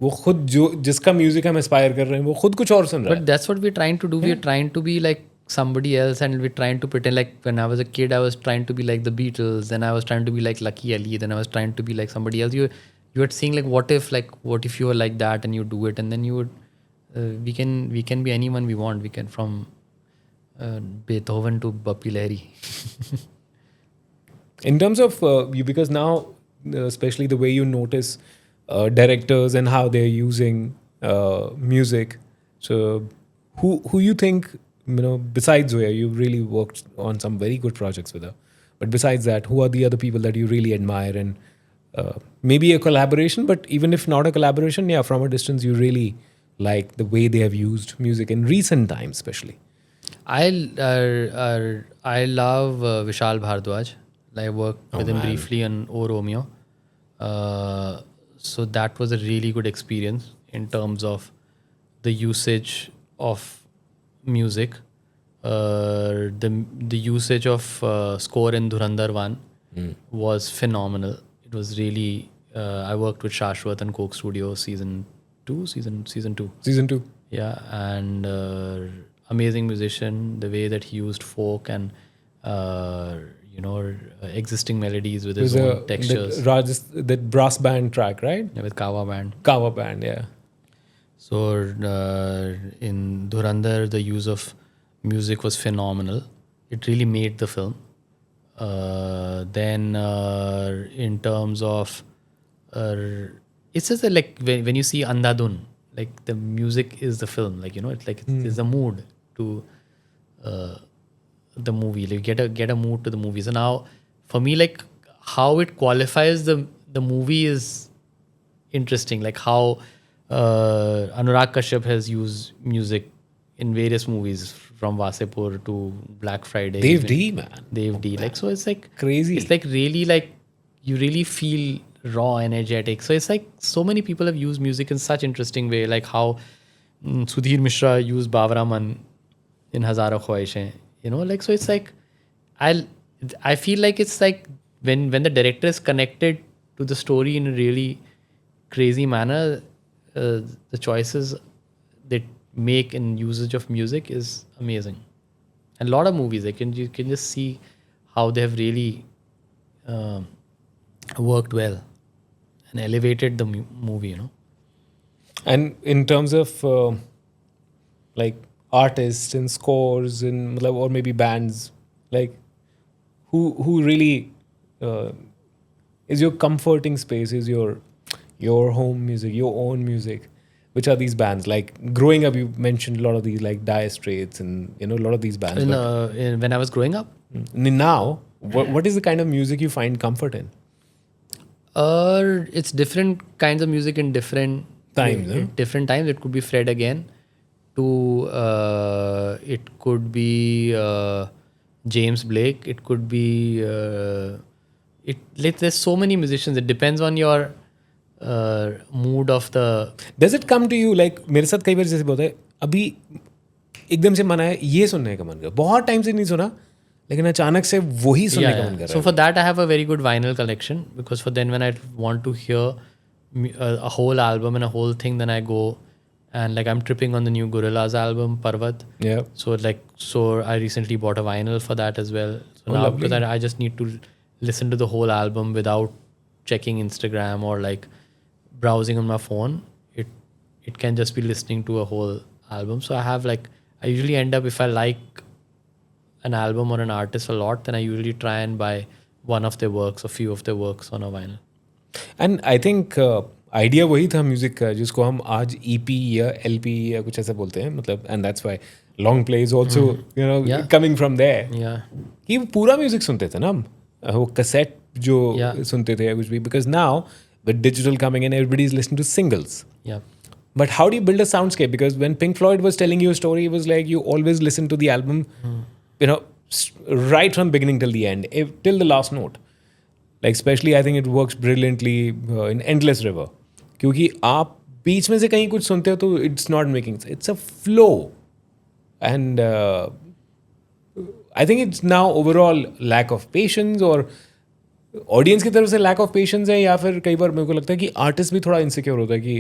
वो खुद जो जिसका music हम Aspire कर रहे हैं वो खुद कुछ और सुन रहा But that's what we're trying to do. We're trying to be like somebody else, and we're trying to pretend like when I was a kid, I was trying to be like the Beatles, then I was trying to be like Lucky Ali, then I was trying to be like somebody else. You were seeing like what if you were like that and you do it, and then you would we can be anyone we want. We can from Beethoven to Bappi Lahiri. In terms of you, because now especially the way you notice directors and how they're using music, so who you think besides Zoya, you've really worked on some very good projects with her, but besides that, who are the other people that you really admire, and maybe a collaboration, but even if not a collaboration, yeah, from a distance you really like the way they have used music in recent times especially? I love Vishal Bhardwaj. I worked with him briefly on O Romeo. So that was a really good experience in terms of the usage of music. The usage of score in Dhurandhar 1 was phenomenal. It was really I worked with Shashwat and Coke Studio season 2. Season 2. Yeah, and amazing musician. The way that he used folk and existing melodies with his There's own textures. that brass band track, right? Yeah, with Kawa band. Kawa band, yeah. So in Dhurandhar, the use of music was phenomenal. It really made the film. Then in terms of it's just like when you see Andhadhun, like the music is the film, like it's like it's a mood to the movie. Like get a mood to the movie. So now for me, like how it qualifies the movie is interesting. Like how Anurag Kashyap has used music in various movies, from Vasepur to Black Friday. Dev D, man. Dev D. Like, so it's like Crazy. It's like really like you really feel raw, energetic. So it's like so many people have used music in such interesting way. Like how Sudhir Mishra used Bawra Man in Hazaro Khwaishein. Like so it's like I feel like it's like when the director is connected to the story in a really crazy manner, the choices they make in usage of music is amazing. And a lot of movies, you can just see how they have really worked well and elevated the movie. And in terms of like artists and scores and or maybe bands, like who really is your comforting space, is your home music, your own music? Which are these bands? Like growing up, you mentioned a lot of these, like Dire Straits and a lot of these bands. When I was growing up, now, what is the kind of music you find comfort in? It's different kinds of music in different Times, huh? Different times. It could be Fred again. It could be James Blake. It could be there's so many musicians. It depends on your mood of the. Does it come to you like मेरे साथ कई बार जैसे होता है, अभी एकदम से मना है ये सुनने का मन कर, बहुत टाइम से नहीं सुना, लेकिन अचानक से वही सुनने का मन कर So for that, I have a very good vinyl collection, because for then when I want to hear a whole album and a whole thing, then I go and like I'm tripping on the new Gorillaz album, Parvat. रहा है. So I recently bought a vinyl for that as well. So now lovely. because I just need to listen to the whole album without checking Instagram or like browsing on my phone. It can just be listening to a whole album. So I usually end up, if I like an album or an artist a lot, then I usually try and buy one of their works or few of their works on a vinyl. And I think idea वही था music का जिसको हम आज EP या LP या कुछ ऐसा बोलते हैं, मतलब and that's why long play is also you know coming from there. Yeah. कि पूरा म्यूजिक सुनते थे ना हम, वो कैसेट जो सुनते थे या कुछ भी, because now with digital coming in everybody is listening to singles. Yeah. But how do you build a soundscape? Because when Pink Floyd was telling you a story, it was like you always listen to the album, you know, right from beginning till the end, till the last note. Like especially, I think it works brilliantly in Endless River. क्योंकि आप बीच में से कहीं कुछ सुनते हो तो it's not making sense. It's a flow, and I think it's now overall lack of patience or audience की तरफ से lack of patience है, या फिर कई बार मेरे को लगता है कि artist भी थोड़ा insecure होता है कि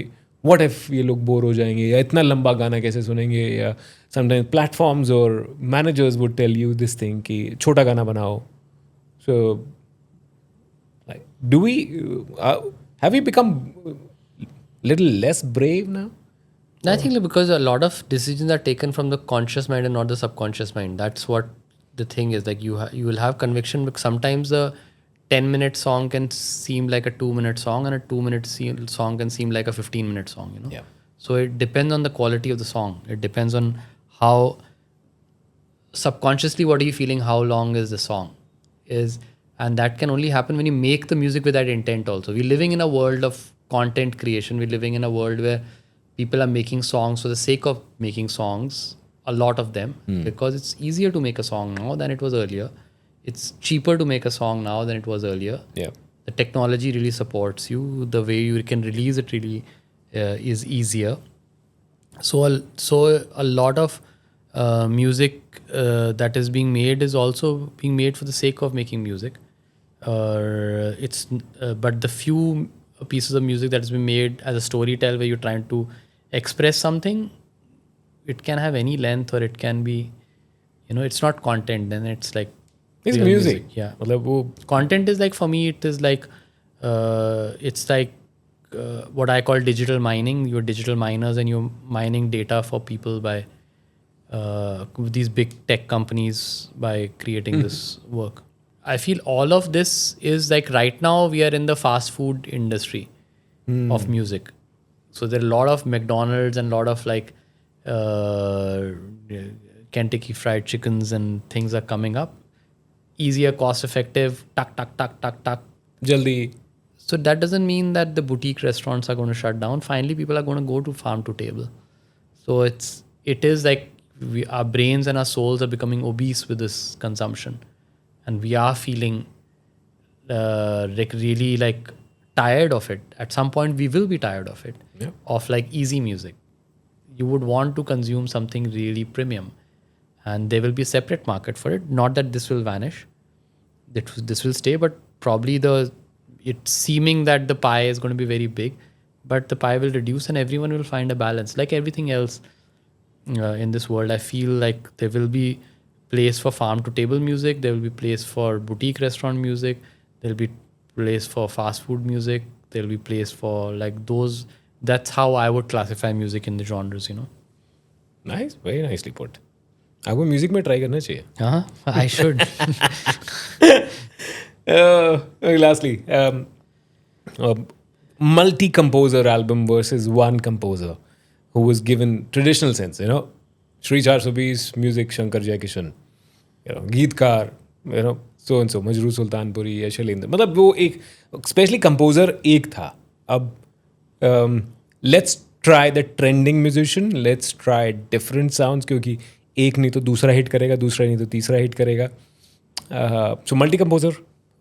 what if ये लोग बोर हो जाएंगे या इतना लंबा गाना कैसे सुनेंगे, या sometimes platforms or managers would tell you this thing कि छोटा गाना बनाओ. So like, do we have we become little less brave now? I think because a lot of decisions are taken from the conscious mind and not the subconscious mind. That's what the thing is. Like you will have conviction, because sometimes a 10-minute song can seem like a 2-minute song, and a 2-minute song can seem like a 15-minute song, you know. Yeah. So it depends on the quality of the song. It depends on how subconsciously what are you feeling, how long is the song is, and that can only happen when you make the music with that intent also. We're living in a world of content creation. We're living in a world where people are making songs for the sake of making songs, a lot of them, because it's easier to make a song now than it was earlier. It's cheaper to make a song now than it was earlier. Yeah. The technology really supports you. The way you can release it really is easier. So a lot of music that is being made is also being made for the sake of making music. But the few pieces of music that has been made as a storytell, where you're trying to express something, it can have any length, or it can be, you know, it's not content. Then it's like it's real music. Yeah. मतलब वो Content is like, for me, it is like it's like what I call digital mining. You're digital miners, and you're mining data for people by these big tech companies by creating this work. I feel all of this is like, right now we are in the fast food industry of music. So there are a lot of McDonald's and a lot of like Kentucky Fried Chickens and things are coming up. Easier, cost effective, tuck. जल्दी. So that doesn't mean that the boutique restaurants are going to shut down. Finally, people are going to go to farm to table. So it is like our brains and our souls are becoming obese with this consumption, and we are feeling like really like tired of it. At some point, we will be tired of it. Yeah. Of like easy music. You would want to consume something really premium, and there will be a separate market for it. Not that this will vanish. This will stay, but probably it's seeming that the pie is going to be very big, but the pie will reduce and everyone will find a balance. Like everything else in this world, I feel like there will be place for farm to table music. There will be place for boutique restaurant music. There will be place for fast food music. There will be place for like those. That's how I would classify music in the genres, you know. Nice, very nicely put. आपको music में try करना चाहिए. I should. Lastly, multi-composer album versus one composer who was given traditional sense, you know, Shri 420 music, Shankar Jaikishan, you know, गीतकार, you know, so and so, Majrooh Sultanpuri या शैलेंद्र, मतलब वो एक specially composer एक था. अब let's try the trending musician, let's try different sounds, क्योंकि एक नहीं तो दूसरा हिट करेगा, दूसरा नहीं तो तीसरा हिट करेगा. So multi-composer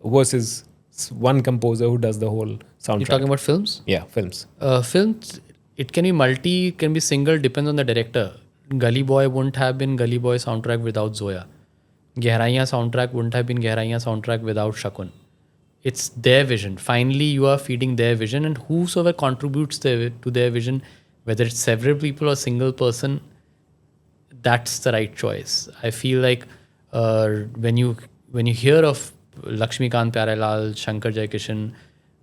versus one composer who does the whole soundtrack. You're talking about films? Yeah, films. Films, it can be multi, it can be single, depends on the director. Gully Boy wouldn't have been Gully Boy soundtrack without Zoya. Gehraiyan soundtrack wouldn't have been Gehraiyan soundtrack without Shakun. It's their vision. Finally, you are feeding their vision, and whosoever contributes to their vision, whether it's several people or single person, that's the right choice. I feel like when you hear of Lakshmikant Pyarelal, Shankar Jaikishan,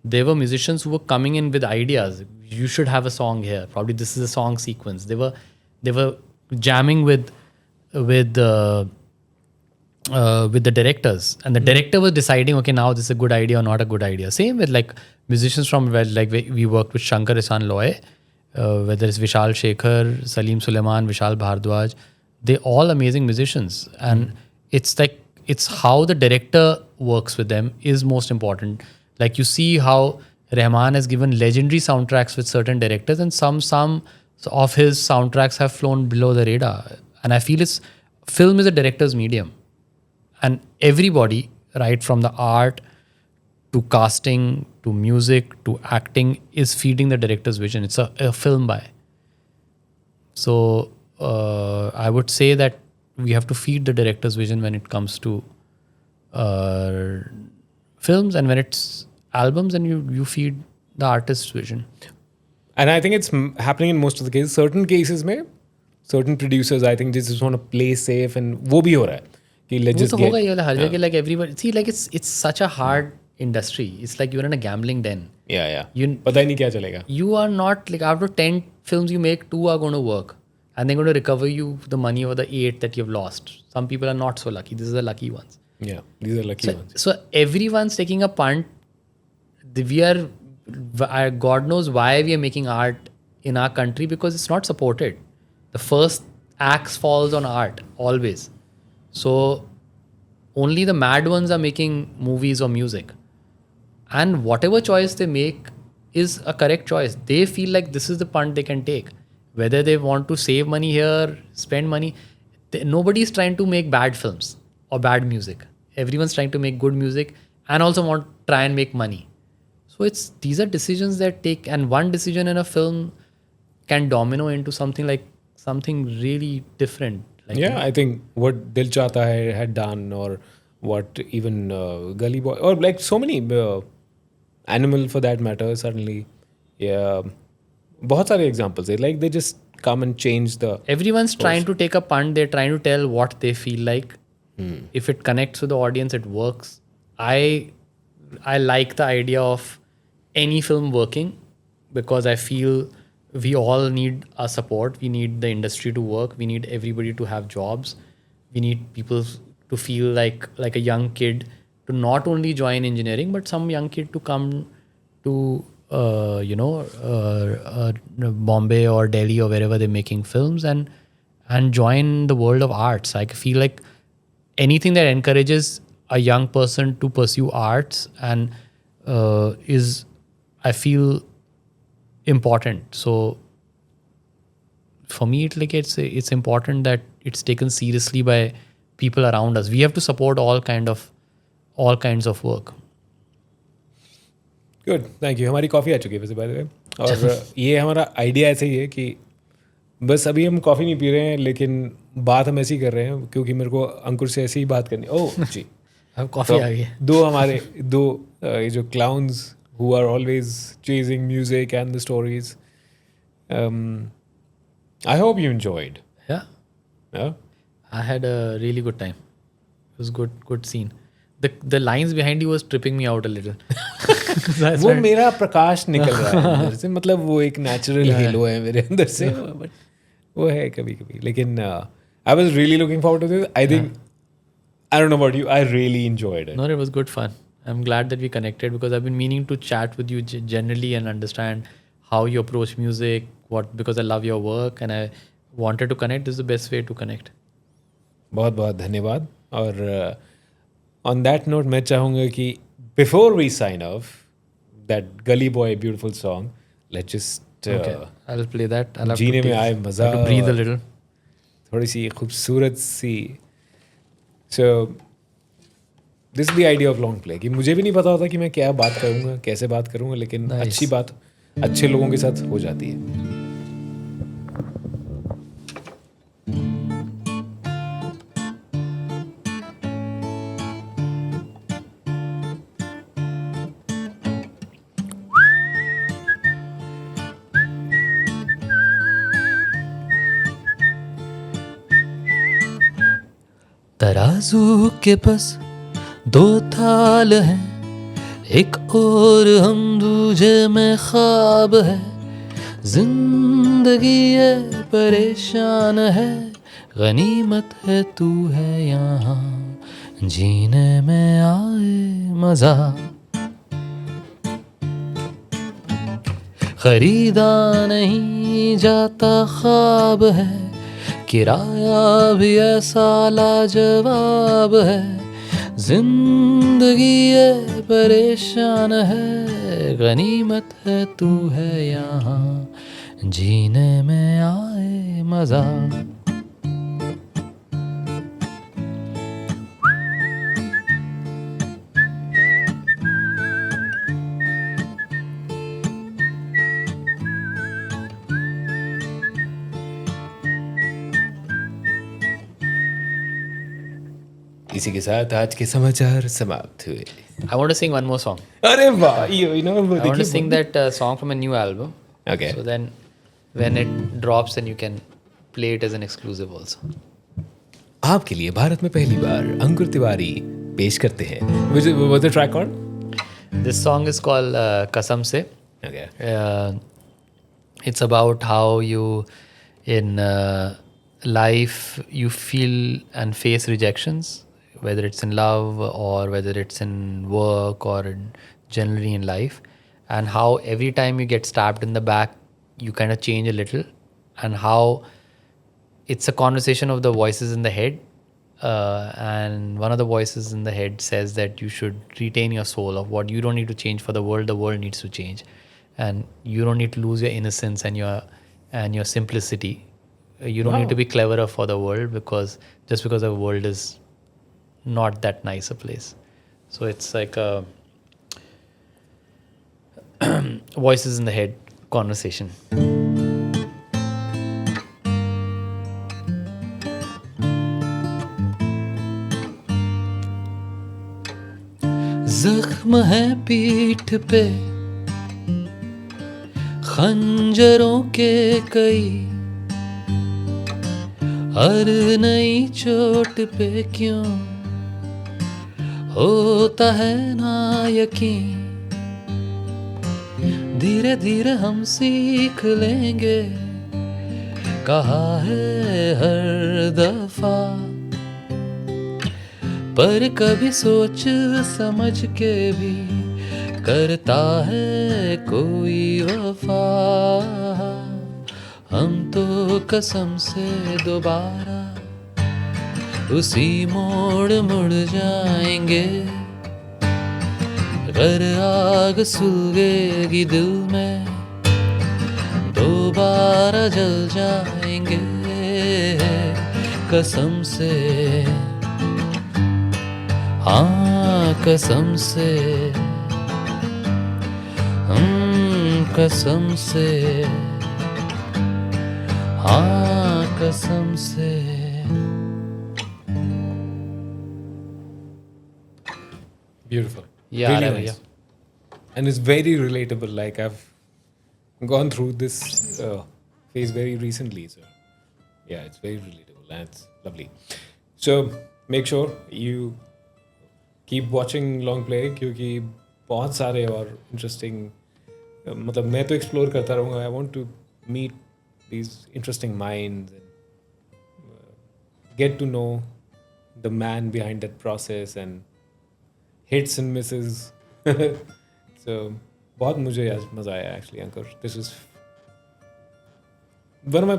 they were musicians who were coming in with ideas. You should have a song here. Probably this is a song sequence. They were jamming with the directors, and the director was deciding, okay, now this is a good idea or not a good idea. Same with like musicians from like we worked with Shankar Ihsaan Loy, whether it's Vishal Shekhar, Salim Suleiman, Vishal Bhardwaj, they all amazing musicians, and it's like it's how the director works with them is most important. Like you see how Rahman has given legendary soundtracks with certain directors, and some of his soundtracks have flown below the radar. And I feel film is a director's medium. And everybody, right from the art to casting to music to acting, is feeding the director's vision. It's a film by. So I would say that we have to feed the director's vision when it comes to films, and when it's albums, and you feed the artist's vision. And I think it's happening in most of the cases. Certain cases में certain producers, I think, just want to play safe, and वो भी हो रहा है कि let's just get. होगा ये वाला हर जगह, like everybody. See, like it's such a hard industry. It's like you're in a gambling den. Yeah. पता ही नहीं क्या चलेगा. You are not like, after 10 films you make, 2 are going to work, and they're going to recover you the money over the 8 that you've lost. Some people are not so lucky. These are the lucky ones. Yeah, these are lucky ones. So everyone's taking a punt. God knows why we are making art in our country, because it's not supported. The first axe falls on art, always. So only the mad ones are making movies or music. And whatever choice they make is a correct choice. They feel like this is the punt they can take. Whether they want to save money here, spend money. Nobody is trying to make bad films or bad music. Everyone's trying to make good music and also try and make money. So these are decisions that take, and one decision in a film can domino into something really different. Like, I think what Dil Chahta Hai had done, or what even Gully Boy, or like so many Animal for that matter, suddenly, बहुत सारे examples. Like they just come and change the. Everyone's trying to take a punt. They're trying to tell what they feel like. If it connects with the audience, it works. I like the idea of any film working, because I feel we all need our support. We need the industry to work. We need everybody to have jobs. We need people to feel like a young kid to not only join engineering, but some young kid to come to Bombay or Delhi or wherever they're making films and join the world of arts. I feel like anything that encourages a young person to pursue arts and is, I feel, important. So for me, it's important that it's taken seriously by people around us. We have to support all kinds of work. Good, thank you. हमारी coffee आ चुकी है वैसे, by the way. और ये हमारा idea ऐसे ही है कि बस अभी हम कॉफ़ी नहीं पी रहे हैं, लेकिन बात हम ऐसी कर रहे हैं क्योंकि मेरे को अंकुर से ऐसे ही बात करनी. ओह जी, अब कॉफ़ी आ गई. दो ये जो clowns who are always chasing music and the stories. I hope you enjoyed. Yeah. I had a really good time. It was good scene. The lines behind you was tripping me out a little. वो मेरा प्रकाश निकल रहा है अंदर से, मतलब वो एक नेचुरल हेलो है मेरे अंदर से, बट वो है कभी-कभी. लेकिन I was really looking forward to this. I think, I don't know about you, I really enjoyed it. No, it was good fun. I'm glad that we connected, because I've been meaning to chat with you generally and understand how you approach music, because I love your work and I wanted to connect. This is the best way to connect. बहुत बहुत धन्यवाद. और on that note, मैं चाहूँगा कि before we sign off, that Gully Boy beautiful song, let's just okay. I'll play that. I'll have जीने में आए मज़ा, to breathe a little. थोड़ी सी खूबसूरत सी. So this is the idea of long play, कि मुझे भी नहीं पता होता कि मैं क्या बात करूँगा, कैसे बात करूँगा, लेकिन अच्छी बात अच्छे लोगों के साथ हो जाती है. तराजू के बस दो थाल हैं, एक और हम दूजे में ख्वाब है। जिंदगी ये परेशान है, गनीमत है तू है यहाँ, जीने में आए मजा। खरीदा नहीं जाता ख्वाब है, किराया भी ऐसा लाजवाब है। जिंदगी ये परेशान है, गनीमत है तू है यहाँ, जीने में आए मजा। इसी के साथ आज के समाचार समाप्त हुए। I want to sing one more song. अरे वाह, you know, I want to sing that song from a new album. Okay. So then when it drops then you can play it as an exclusive also. आपके लिए भारत में पहली बार अंकुर तिवारी पेश करते हैं। What's the track called? This song is called Kasam Se. Okay. It's about how you in life you feel and face rejections, whether it's in love or whether it's in work or generally in life, and how every time you get stabbed in the back you kind of change a little, and how it's a conversation of the voices in the head, and one of the voices in the head says that you should retain your soul, of what you don't need to change for the world needs to change, and you don't need to lose your innocence and your simplicity. You don't need to be cleverer for the world, because just because the world is not that nice a place. So it's like a voices in the head conversation. जख्म है पीठ पे खंजरों के कई, हर नई चोट पे क्यों होता है ना यकीन। धीरे धीरे हम सीख लेंगे, कहा है हर दफा, पर कभी सोच समझ के भी करता है कोई वफा। हम तो कसम से दोबारा उसी मोड़ मुड़ जाएंगे, अगर आग सुलगेगी दिल में दोबारा जल जाएंगे। कसम से, हाँ कसम से, कसम से, हाँ कसम से। Beautiful. Yeah, really yeah, nice. yeah. And it's very relatable. Like I've gone through this phase very recently. So yeah, it's very relatable and it's lovely. So make sure you keep watching long play, क्योंकि बहुत सारे और interesting, मतलब मैं तो explore करता रहूँगा. I want to meet these interesting minds and get to know the man behind that process and hits and misses. So बहुत मुझे आज मज़ा आया actually, Ankur. This is one of my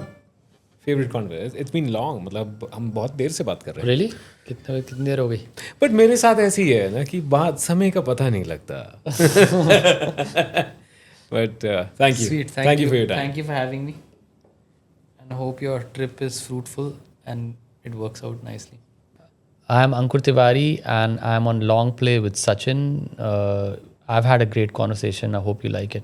favorite conversations. It's been long, मतलब हम बहुत देर से बात कर रहे हैं. Really? कितनी देर हो गई? But मेरे साथ ऐसी है ना कि बात समय का पता नहीं लगता. But thank you. Sweet. Thank you for your time. Thank you for having me. And I hope your trip is fruitful and it works out nicely. I am Ankur Tewari and I am on Long Play with Sachin. I've had a great conversation. I hope you like it.